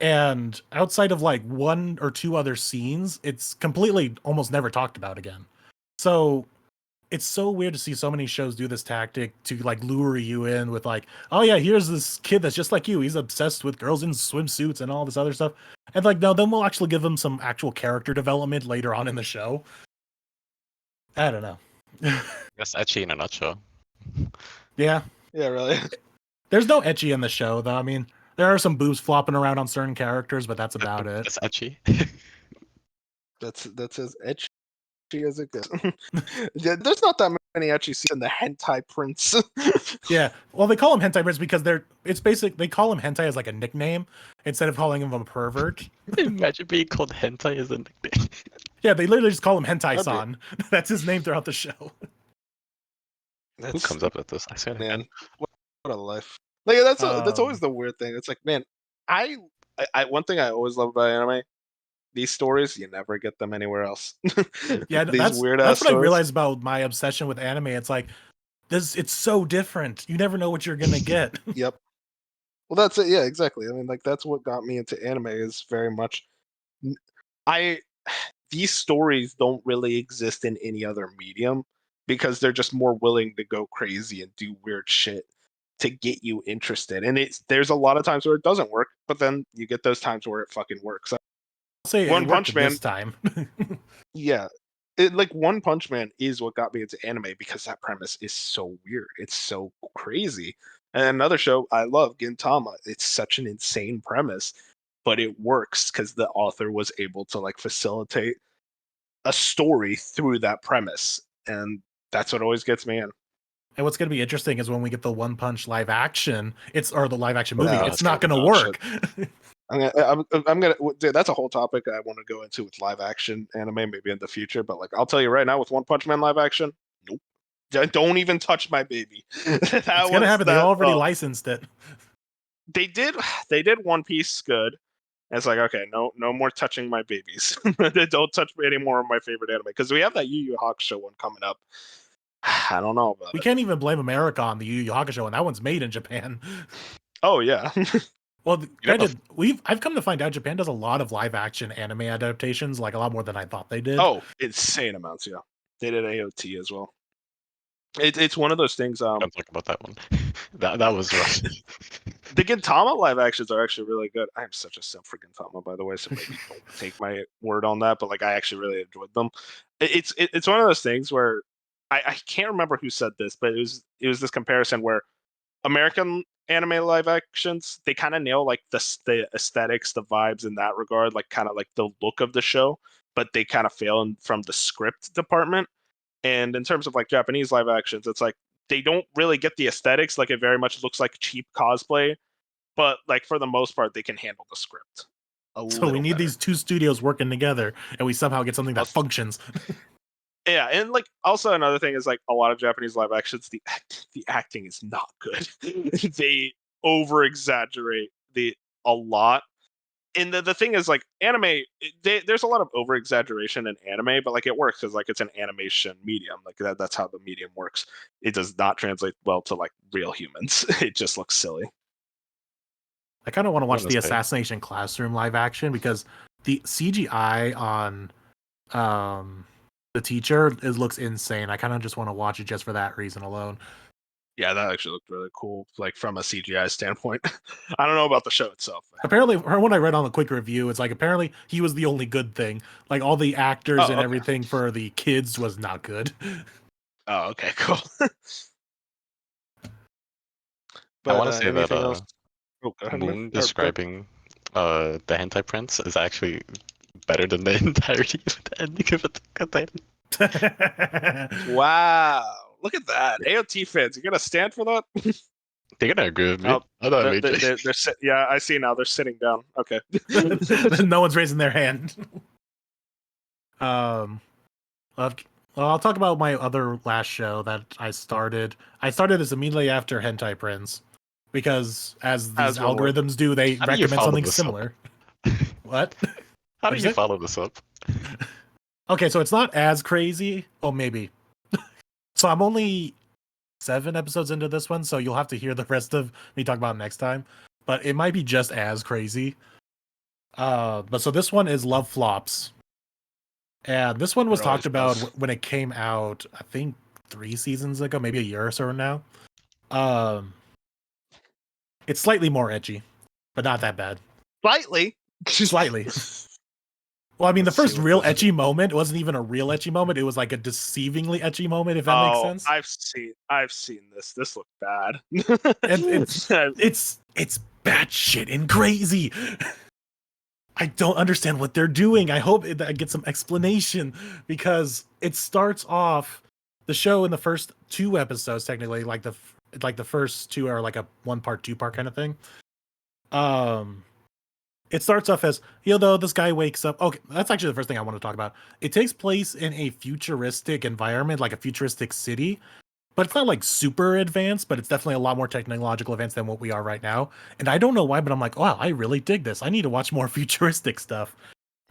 And outside of like 1 or 2 other scenes, it's completely almost never talked about again. So it's so weird to see so many shows do this tactic to like lure you in with like, oh yeah, here's this kid that's just like you. He's obsessed with girls in swimsuits and all this other stuff. And like, no, then we'll actually give him some actual character development later on in the show. I don't know. That's ecchi in a nutshell. Yeah. Yeah, really. There's no ecchi in the show though. I mean, there are some boobs flopping around on certain characters, but that's about it. That's ecchi. That's as etchy as it gets. Yeah, there's not that many ecchi scenes in the hentai prince. Yeah. Well, they call him hentai prince because they call him hentai as like a nickname instead of calling him a pervert. Imagine being called hentai as a nickname. Yeah, they literally just call him hentai-san. That's his name throughout the show. Who comes up with this? I swear to Man, God. what a life. Like that's always the weird thing. It's like, man, I one thing I always love about anime, these stories you never get them anywhere else. Yeah, these that's weird what ass I stories. realized about my obsession with anime. It's like it's so different. You never know what you're gonna get. Yep. Well, that's it. Yeah, exactly. I mean, like that's what got me into anime is very much. These stories don't really exist in any other medium because they're just more willing to go crazy and do weird shit to get you interested. And there's a lot of times where it doesn't work, but then you get those times where it fucking works. I'll say One it Punch worked Man this time. Yeah. One Punch Man is what got me into anime because that premise is so weird. It's so crazy. And another show I love, Gintama. It's such an insane premise, but it works because the author was able to like facilitate a story through that premise, and that's what always gets me in. And what's gonna be interesting is when we get the One Punch live action, or the live action movie, No, it's it's not gonna gonna be work. I'm gonna dude, that's a whole topic I want to go into with live action anime maybe in the future. But like, I'll tell you right now, with One Punch Man live action, nope. Don't even touch my baby. It's gonna happen. They already licensed it. They did One Piece good. And it's like, okay, no more touching my babies. Don't touch any more of my favorite anime because we have that Yu Yu Hakusho one coming up. I don't know about We it. can't even blame America on the Yu Yu Hakusho, and that one's made in Japan. Oh yeah. Well, know, granted, I've come to find out Japan does a lot of live action anime adaptations, like a lot more than I thought they did. Oh, insane amounts. Yeah, they did AOT as well. It's one of those things. Don't talk about that one. that was rough. The Gintama live actions are actually really good. I'm such a simp for Gintama, by the way, so maybe don't take my word on that. But like, I actually really enjoyed them. It's one of those things where I can't remember who said this, but it was this comparison where American anime live actions, they kind of nail like the aesthetics, the vibes in that regard, like kind of like the look of the show, but they kind of fail from the script department. And in terms of like Japanese live actions, it's like they don't really get the aesthetics. Like it very much looks like cheap cosplay, but like for the most part, they can handle the script a So we little need better. these two studios working together, and we somehow get something that functions. Yeah, and like also another thing is like a lot of Japanese live actions, the acting is not good. They over exaggerate a lot. And the thing is like anime, there's a lot of over exaggeration in anime, but like it works because like it's an animation medium. Like that's how the medium works. It does not translate well to like real humans. It just looks silly. I kind of want to watch the Honestly. Assassination Classroom live action because the CGI on the teacher looks insane. I kind of just want to watch it just for that reason alone. Yeah, that actually looked really cool, like from a CGI standpoint. I don't know about the show itself. Apparently, from what I read on the quick review, it's like apparently he was the only good thing. Like all the actors Oh, and okay. everything for the kids was not good. Oh, okay, cool. I want to say anything that else? Oh, go ahead, man. Moon describing the hentai prince is actually better than the entirety of the ending of Attack on Titan. Wow, look at that. AOT fans, you gonna stand for that? They're gonna agree with me. Oh, I thought maybe. yeah, I see now. They're sitting down. Okay. No one's raising their hand. Well, I'll talk about my other last show that I started. I started this immediately after Hentai Prince because, as these algorithms do, they How do you recommend follow something this similar. What? How What'd do you you say? follow this up? Okay, so it's not as crazy. Oh, maybe. So I'm only 7 episodes into this one, so you'll have to hear the rest of me talk about it next time. But it might be just as crazy. But so this one is Love Flops. And this one was It talked always about does. when it came out, I think 3 seasons ago, maybe a year or so now. It's slightly more edgy, but not that bad. Slightly. Slightly. Well, I mean, the Let's see first what real this- etchy moment wasn't even a real etchy moment. It was like a deceivingly etchy moment, if that makes sense. I've seen this. This looked bad. It's batshit and crazy. I don't understand what they're doing. I hope I get some explanation because it starts off the show in the first 2 episodes, technically, like the first 2 are like a 1-part, 2-part kind of thing. It starts off as, though this guy wakes up. Okay, that's actually the first thing I want to talk about. It takes place in a futuristic environment, like a futuristic city, but it's not like super advanced, but it's definitely a lot more technological advanced than what we are right now. And I don't know why, but I'm like, wow, I really dig this. I need to watch more futuristic stuff.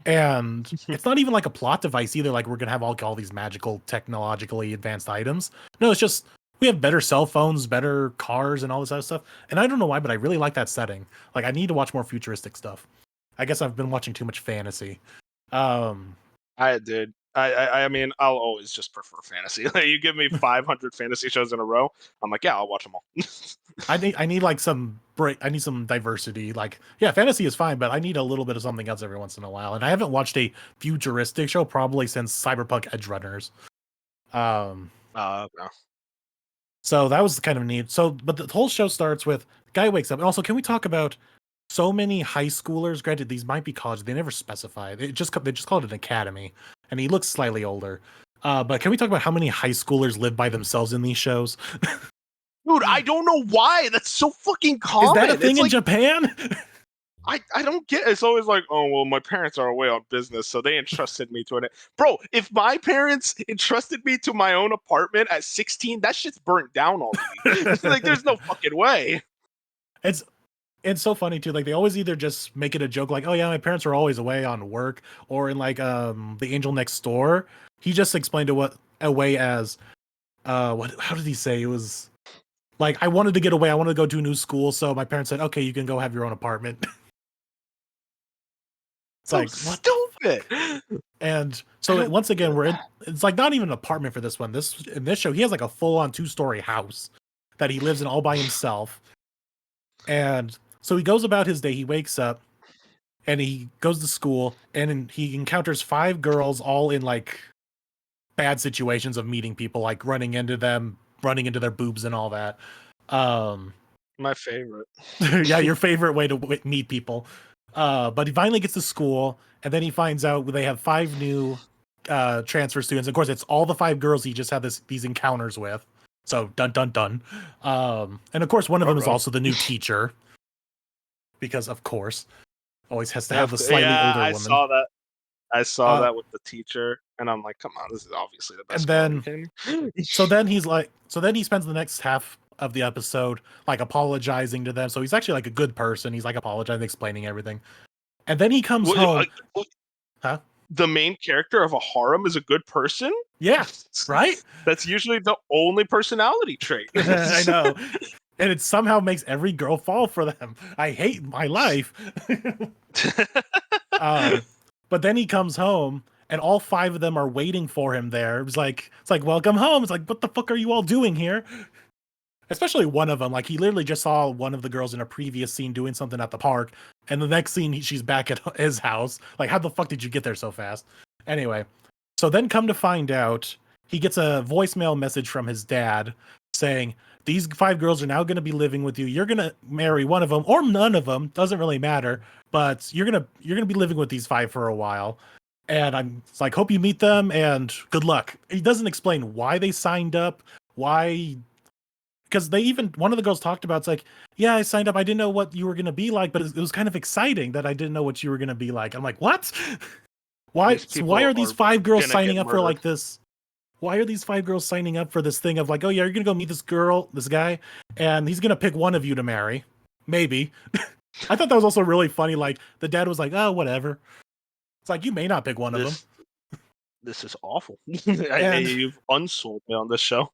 And it's not even like a plot device either. Like we're gonna have all these magical, technologically advanced items. No, it's just we have better cell phones, better cars, and all this other stuff. And I don't know why, but I really like that setting. Like I need to watch more futuristic stuff. I guess I've been watching too much fantasy. I did. I mean, I'll always just prefer fantasy. Like, you give me 500 fantasy shows in a row, I'm like, yeah, I'll watch them all. I need like some break. I need some diversity. Like, yeah, fantasy is fine, but I need a little bit of something else every once in a while. And I haven't watched a futuristic show probably since Cyberpunk Edge Runners. No. So that was kind of neat. So, but the whole show starts with guy wakes up. And also, can we talk about so many high schoolers? Granted, these might be college. They never specify. They just call it an academy, and he looks slightly older. But can we talk about how many high schoolers live by themselves in these shows? Dude, I don't know why. That's so fucking common. Is that a thing in Japan? I don't get it. It's always like, oh, well, my parents are away on business, so they entrusted me to it. Bro, if my parents entrusted me to my own apartment at 16, that shit's burnt down already. Like, there's no fucking way. It's so funny too. Like they always either just make it a joke, like, "Oh yeah, my parents are always away on work," or in like The Angel Next Door, he just explained it away as how did he say? It was like, I wanted to get away. I wanted to go to a new school. So my parents said, okay, you can go have your own apartment. It's So like, what the stupid. And so once again, it's like not even an apartment for this one. In this show, he has like a full-on 2-story house that he lives in all by himself. And so he goes about his day. He wakes up and he goes to school and he encounters 5 girls all in like bad situations of meeting people, like running into them, running into their boobs and all that. My favorite. Yeah, your favorite way to meet people. But he finally gets to school, and then he finds out they have 5 new transfer students. Of course, it's all the 5 girls he just had these encounters with. So dun dun dun. And of course, one of them is also the new teacher, because of course, always has to have the slightly older woman. I saw that with the teacher, and I'm like, come on, this is obviously the best. And then, so then he spends the next half of the episode like apologizing to them. So he's actually like a good person. He's like apologizing, explaining everything. And then he comes home. Huh? The main character of a harem is a good person? Yeah, right? That's usually the only personality trait. I know. And it somehow makes every girl fall for them. I hate my life. But then he comes home and all 5 of them are waiting for him there. It's like, welcome home. It's like, what the fuck are you all doing here? Especially one of them. Like, he literally just saw one of the girls in a previous scene doing something at the park. And the next scene, she's back at his house. Like, how the fuck did you get there so fast? Anyway, so then come to find out, he gets a voicemail message from his dad saying, these 5 girls are now going to be living with you. You're going to marry one of them or none of them. Doesn't really matter. But you're going to be living with these 5 for a while. And I'm like, hope you meet them and good luck. He doesn't explain why they signed up, why, because one of the girls talked about, it's like, yeah, I signed up. I didn't know what you were going to be like, but it was kind of exciting that I didn't know what you were going to be like. I'm like, what? Why are these 5 girls signing up for like this? Why are these 5 girls signing up for this thing of like, oh yeah, you're going to go meet this guy, and he's going to pick one of you to marry. Maybe. I thought that was also really funny. Like, the dad was like, oh, whatever. It's like, you may not pick one of them. This is awful. You've unsold me on this show.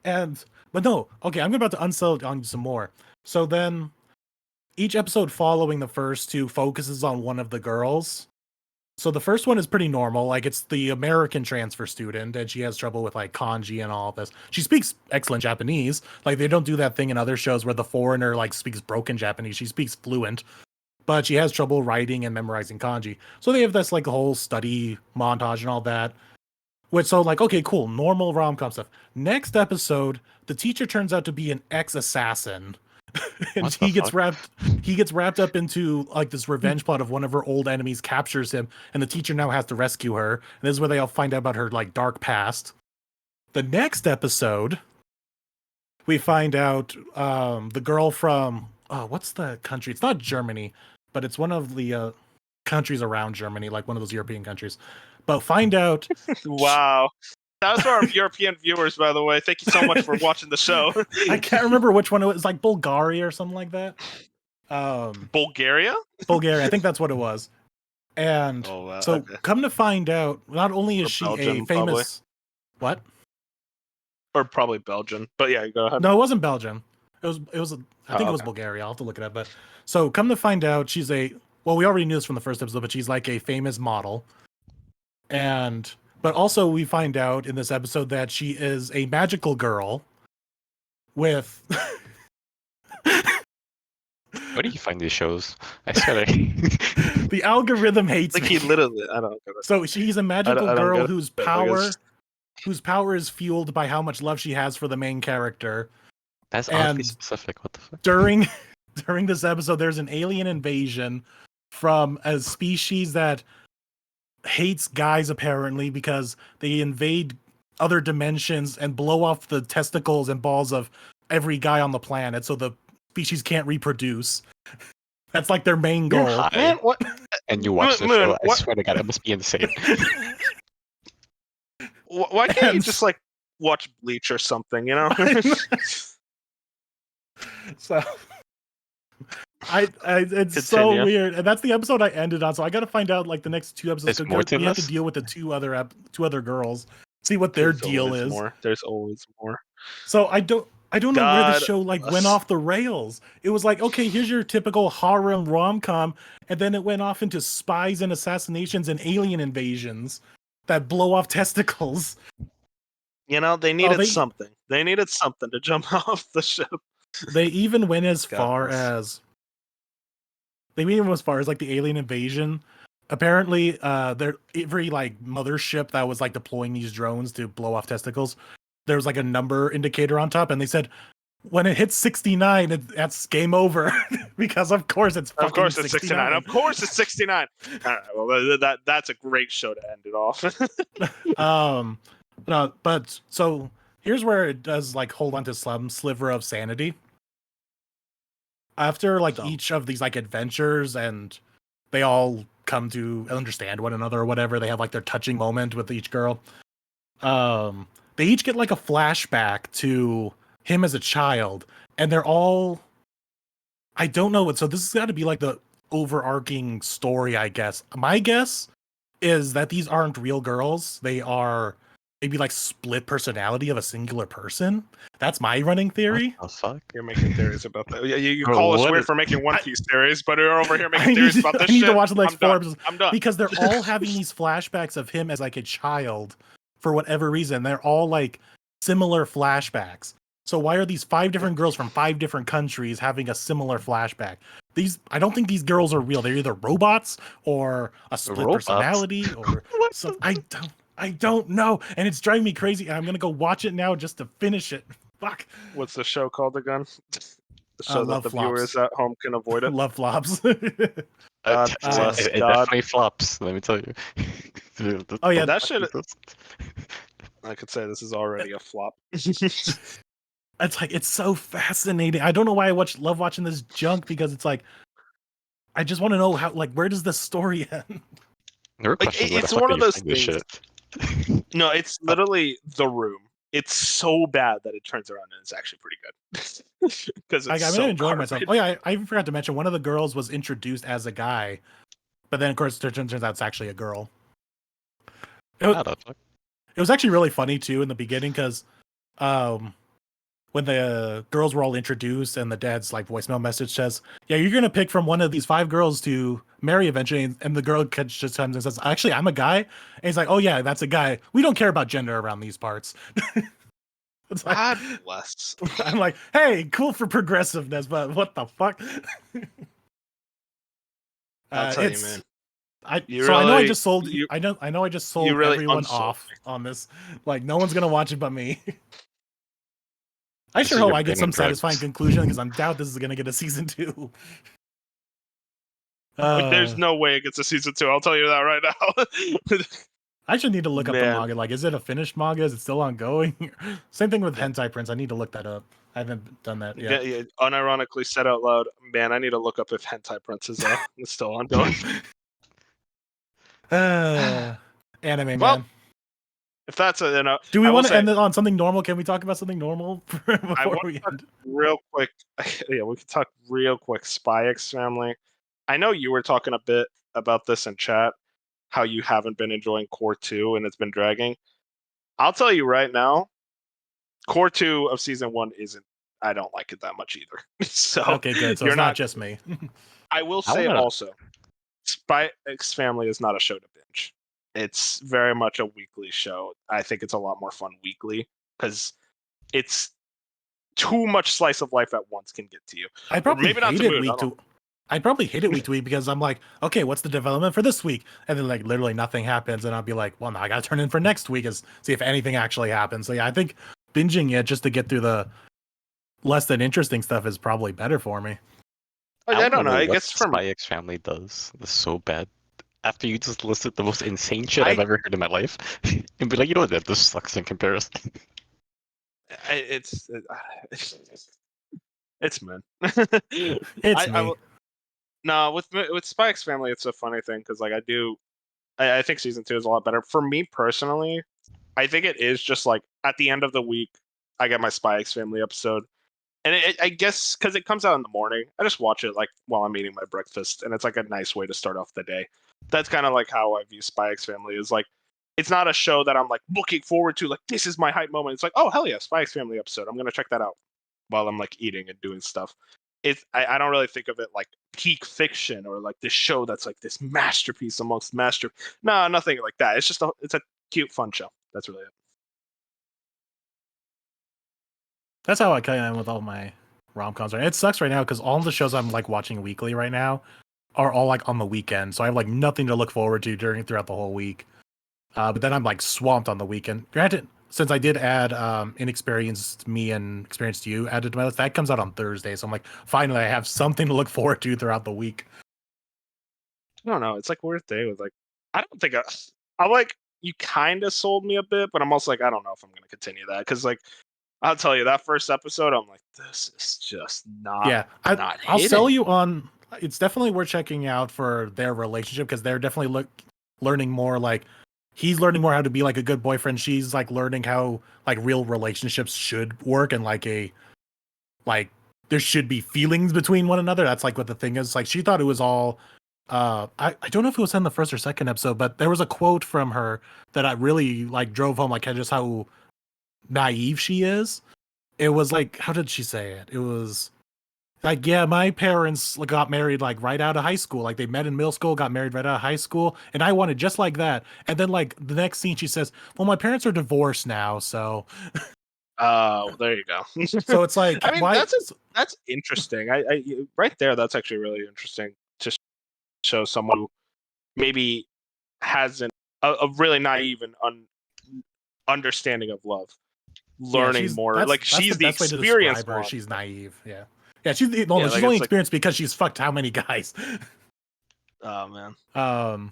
But no, okay, I'm about to unsell on you some more. So then, each episode following the first 2 focuses on one of the girls. So the first one is pretty normal. Like, it's the American transfer student, and she has trouble with like kanji and all of this. She speaks excellent Japanese. Like, they don't do that thing in other shows where the foreigner like speaks broken Japanese. She speaks fluent, but she has trouble writing and memorizing kanji. So they have this like whole study montage and all that. So like, okay, cool, normal rom-com stuff. Next episode, the teacher turns out to be an ex-assassin. And he gets wrapped up into like this revenge plot of one of her old enemies captures him, and the teacher now has to rescue her. And this is where they all find out about her like dark past. The next episode, we find out the girl from what's the country? It's not Germany, but it's one of the countries around Germany, like one of those European countries. But find out. Wow. That was for our European viewers, by the way. Thank you so much for watching the show. I can't remember which one it was, like Bulgaria or something like that. Bulgaria? Bulgaria, I think that's what it was. And come to find out, not only is she Belgium, a famous... Probably. What? Or probably Belgian. But yeah, go ahead. No, it wasn't Belgium. It was I think it was Bulgaria. I'll have to look it up. But so come to find out, she's well, we already knew this from the first episode, but she's like a famous model. But also we find out in this episode that she is a magical girl with... Where do you find these shows? I swear. The algorithm hates me. He literally, I don't get it. So she's a magical girl whose power is fueled by how much love she has for the main character. That's oddly specific. What the fuck? During this episode, there's an alien invasion from a species that hates guys apparently because they invade other dimensions and blow off the testicles and balls of every guy on the planet so the species can't reproduce. That's like their main goal. Man, what? And you watch the show, I swear to God, it must be insane. Why can't you just like watch Bleach or something, you know? So it's so weird, and that's the episode I ended on. So I got to find out like the next 2 episodes. We have to deal with the two other girls. see what their There's deal always is. more. There's always more. So I don't know where the God, show like went off the rails. It was like, okay, here's your typical harem rom-com, and then it went off into spies and assassinations and alien invasions that blow off testicles. You know, they needed something. They needed something to jump off the ship. They even went as God far bless. as like the alien invasion. Apparently, every like mothership that was like deploying these drones to blow off testicles, there was like a number indicator on top, and they said when it hits 69, that's game over because of course it's 69. Of course it's 69. All right, well, that's a great show to end it off. No, but so here's where it does like hold on to some sliver of sanity. After like each of these like adventures, and they all come to understand one another or whatever, they have like their touching moment with each girl. They each get like a flashback to him as a child, and they're all, I don't know what. So this has got to be like the overarching story, I guess. My guess is that these aren't real girls. They are maybe like split personality of a singular person. That's my running theory. What the fuck? You're making theories about that. You Bro, call us what weird is- for making One Piece theories, but you're over here making theories about this I need shit. to watch the next I'm 4 done. episodes I'm done. because they're all having these flashbacks of him as like a child for whatever reason. They're all like similar flashbacks. So why are these 5 different girls from 5 different countries having a similar flashback? I don't think these girls are real. They're either robots or a split Robots? personality or so. I don't know, and it's driving me crazy. I'm gonna go watch it now just to finish it. Fuck. What's the show called again? So that Love the Flops. viewers at home can avoid it. Love flops. God bless it God. definitely flops, let me tell you. Oh, yeah, that shit. I could say this is already a flop. It's like it's so fascinating. I don't know why I love watching this junk, because it's like I just want to know how, like, where does the story end? There were questions, where the it's fuck one are of you those finding this things. shit? No, it's literally The Room. It's so bad that it turns around and it's actually pretty good. Because Like, I'm so enjoying myself. garbage. Oh yeah, I even forgot to mention one of the girls was introduced as a guy, but then of course it turns out it's actually a girl. How the fuck? It was actually really funny too in the beginning, because when the girls were all introduced and the dad's like voicemail message says, "Yeah, you're gonna pick from one of these 5 girls to marry eventually," and the girl just comes and says, "Actually, I'm a guy," and he's like, "Oh yeah, that's a guy. We don't care about gender around these parts." It's like, God bless. I'm like, hey, cool for progressiveness, but what the fuck? I'll tell you, man. I You know I really- just sold you- I know I just sold really everyone unsold off on this. Like, no one's gonna watch it but me. I This sure is hope your I get brain some on drugs. satisfying conclusion, because I'm doubt this is gonna get a season 2. There's no way it gets a season 2. I'll tell you that right now. I should need to look up the Man. manga. Like, is it a finished manga? Is it still ongoing? Same thing with Hentai Prince. I need to look that up. I haven't done that yet. Yeah, unironically said out loud, man, I need to look up if Hentai Prince is still ongoing. Anime Well, man. If that's a, Do we I will want to say- end it on something normal? Can we talk about something normal before want we end? real quick, yeah, we can talk real quick. Spy X Family. I know you were talking a bit about this in chat, how you haven't been enjoying Core 2 and it's been dragging. I'll tell you right now, Core 2 of season 1 isn't. I don't like it that much either. So Okay, good. So you're it's not just me. I will I say wanna- also, Spy X Family is not a show to binge. It's very much a weekly show. I think it's a lot more fun weekly because it's too much slice of life at once can get to you. I probably maybe not hate to it mood, I week don't to. I probably hate it week to week, because I'm like, okay, what's the development for this week? And then like literally nothing happens, and I'll be like, well, now I gotta turn in for next week and see if anything actually happens. So yeah, I think binging it just to get through the less than interesting stuff is probably better for me. I don't know. I what guess for Spy me, X Family does that's so bad. After you just listed the most insane shit I've I- ever heard in my life, and be like, you know what, this sucks in comparison. it's man. It's me. No, with Spy X Family, it's a funny thing because like I think season 2 is a lot better for me personally. I think it is just like at the end of the week, I get my Spy X Family episode, and I guess because it comes out in the morning, I just watch it like while I'm eating my breakfast, and it's like a nice way to start off the day. That's kind of like how I view Spy X Family, is like it's not a show that I'm like looking forward to. Like this is my hype moment. It's like, oh hell yeah, Spy X Family episode. I'm gonna check that out while I'm like eating and doing stuff. I don't really think of it like peak fiction or like this show that's like this masterpiece amongst master. No, nothing like that. It's just it's a cute, fun show. That's really it. That's how I kind of am with all my rom-coms. Right? It sucks right now because all the shows I'm like watching weekly right now are all like on the weekend, so I have like nothing to look forward to throughout the whole week. But then I'm like swamped on the weekend. Granted, since I did add Inexperienced Me and Experienced You added to my list, that comes out on Thursday. So I'm like, finally, I have something to look forward to throughout the week. I don't know. It's like weird thing with like, I don't think I like, you kind of sold me a bit, but I'm also like, I don't know if I'm going to continue that. Cause like, I'll tell you that first episode, I'm like, this is just not. Yeah. Not I'll hitting. sell you on, it's definitely worth checking out for their relationship. Cause they're definitely learning more like, he's learning more how to be like a good boyfriend. She's like learning how like real relationships should work and like there should be feelings between one another. That's like what the thing is. Like she thought it was all I don't know if it was in the first or second episode, but there was a quote from her that I really like drove home like just how naive she is. It was like, how did she say it? It was like, yeah, my parents got married like right out of high school. Like they met in middle school, got married right out of high school, and I wanted just like that. And then like the next scene, she says, "Well, my parents are divorced now, so." Oh, there you go. So it's like, I mean, why? that's interesting. I right there, that's actually really interesting to show someone who maybe hasn't a really naive and understanding of love, learning more. Like she's the experienced one. She's naive. Yeah. Yeah, she's she's only experienced because she's fucked how many guys? Oh man.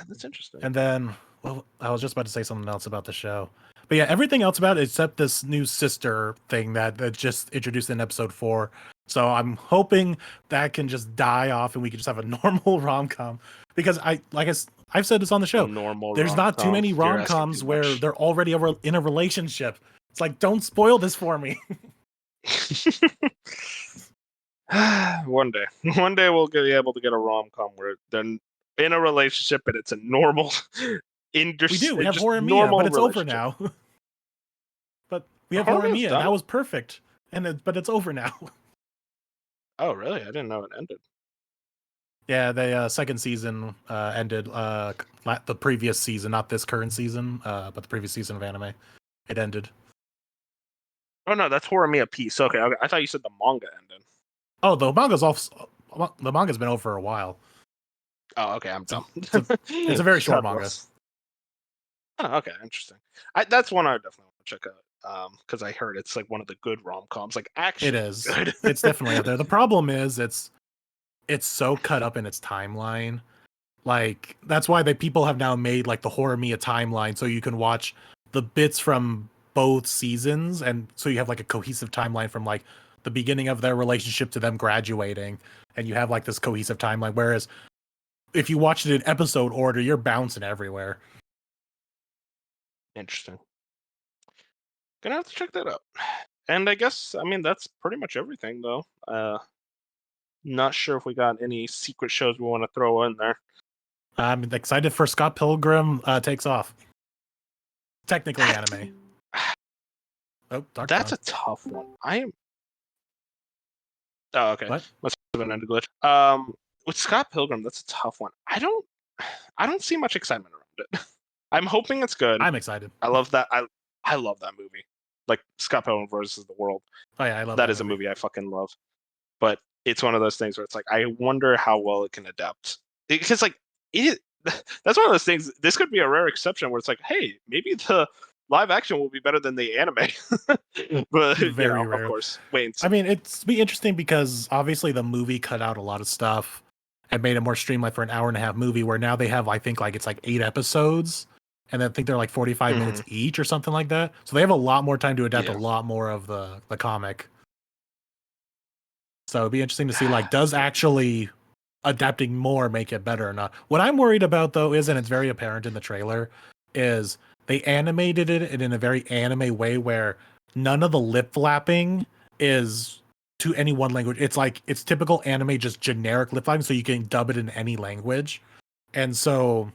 That's interesting. And then, well, I was just about to say something else about the show, but yeah, everything else about it except this new sister thing that just introduced in episode 4. So I'm hoping that can just die off and we can just have a normal rom-com because I've said this on the show. There's not too many rom-coms where they're already in a relationship. It's like, don't spoil this for me. One day we'll be able to get a rom-com where they're in a relationship and it's a normal we do. We have Horimiya, but it's over now. But we have Horimiya. That was perfect, but it's over now. Oh really? I didn't know it ended. Yeah, the second season ended the previous season, not this current season, but the previous season of anime. It ended. Oh no, that's Horimiya Piece. Okay, I thought you said the manga ended. Oh, the manga's been over for a while. Oh, okay, I'm dumb. It's a very short manga. Oh, okay, interesting. That's one I definitely want to check out because I heard it's like one of the good rom-coms. Like actually, it is. It's definitely up there. The problem is it's so cut up in its timeline. Like that's why people have now made like the Horimiya timeline, so you can watch the bits from both seasons, and so you have like a cohesive timeline from like the beginning of their relationship to them graduating, and you have like this cohesive timeline. Whereas if you watch it in episode order, you're bouncing everywhere. Interesting. Gonna have to check that out. And I guess that's pretty much everything though. Not sure if we got any secret shows we want to throw in there. I'm excited for Scott Pilgrim takes off. Technically anime. Oh, that's a tough one. I am. Oh, okay. What? Must have been a glitch. With Scott Pilgrim, that's a tough one. I don't see much excitement around it. I'm hoping it's good. I'm excited. I love that. I love that movie. Like Scott Pilgrim versus the World. Oh yeah, I love that. That is a movie I fucking love. But it's one of those things where it's like I wonder how well it can adapt. Because like that's one of those things. This could be a rare exception where it's like, hey, maybe the live action will be better than the anime. But very rare. Of course, wait. I mean, it's be interesting because obviously the movie cut out a lot of stuff and made it more streamlined for an hour-and-a-half movie. Where now they have, I think, like it's like 8 episodes, and I think they're like 45 minutes each or something like that. So they have a lot more time to adapt a lot more of the comic. So it'd be interesting to see, like, does actually adapting more make it better or not? What I'm worried about, though, is, and it's very apparent in the trailer, is they animated it in a very anime way where none of the lip flapping is to any one language. It's like, it's typical anime, just generic lip flapping, so you can dub it in any language. And so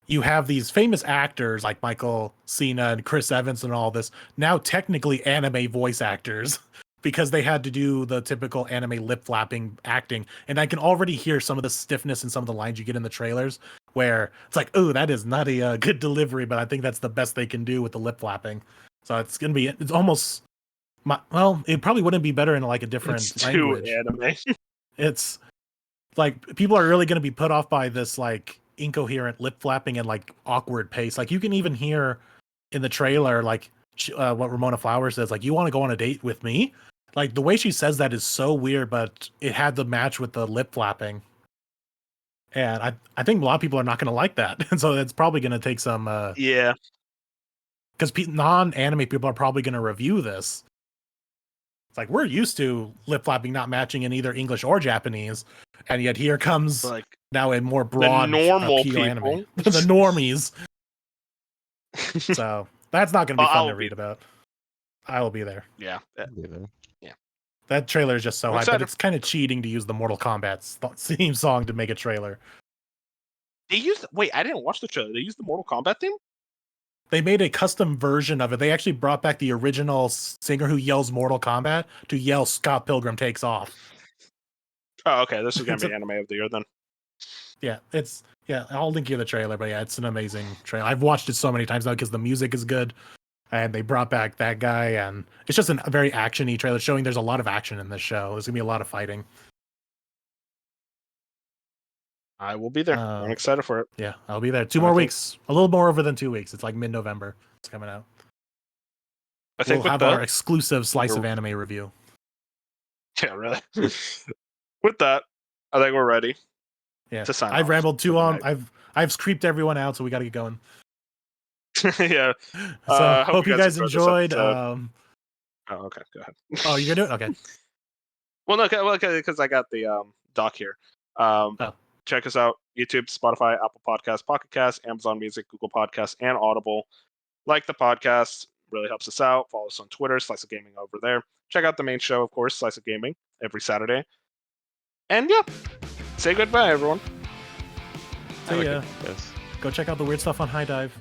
you have these famous actors like Michael Cena and Chris Evans and all this now technically anime voice actors because they had to do the typical anime lip flapping acting. And I can already hear some of the stiffness in some of the lines you get in the trailers where it's like, oh, that is not a good delivery, but I think that's the best they can do with the lip flapping. So it's going to be, it's almost, well, it probably wouldn't be better in like a different It's language. too anime. It's like people are really going to be put off by this like incoherent lip flapping and like awkward pace. Like you can even hear in the trailer like what Ramona Flowers says, like, you want to go on a date with me? Like the way she says that is so weird, but it had to match with the lip flapping. And I think a lot of people are not going to like that. And so it's probably going to take some Yeah. because non-anime people are probably going to review this. It's like, we're used to lip flapping not matching in either English or Japanese, and yet here comes Like now a more broad normal appeal people. anime. The normies. So that's not going to be fun to read about. I will be there. Yeah. That trailer is just so I'm hype, but excited. it's kind of cheating to use the Mortal Kombat theme song to make a trailer. They used I didn't watch the trailer. They used the Mortal Kombat theme? They made a custom version of it. They actually brought back the original singer who yells Mortal Kombat to yell Scott Pilgrim Takes Off. Oh, okay. This is gonna be anime of the year then. Yeah, I'll link you the trailer, but yeah, it's an amazing trailer. I've watched it so many times now because the music is good, and they brought back that guy, and it's just a very action-y trailer showing there's a lot of action in this show. There's gonna be a lot of fighting. I will be there. I'm excited for it. Yeah, I'll be there. 2 more weeks. A little more over than 2 weeks. It's like mid-November. It's coming out. I think we'll have our exclusive slice of anime review. Yeah, really. With that, I think we're ready. Yeah, to sign I've off rambled too for the long. night. I've creeped everyone out, so we got to get going. Yeah. So hope you guys enjoyed this enjoyed. episode. Oh, okay. Go ahead. Oh, you're gonna do it? Okay. Well, no, because I got the doc here. Check us out: YouTube, Spotify, Apple Podcasts, Pocket Casts, Amazon Music, Google Podcasts, and Audible. Like the podcast, really helps us out. Follow us on Twitter, Slice of Gaming over there. Check out the main show, of course, Slice of Gaming, every Saturday. And yeah, say goodbye, everyone. So yeah, go check out the weird stuff on High Dive.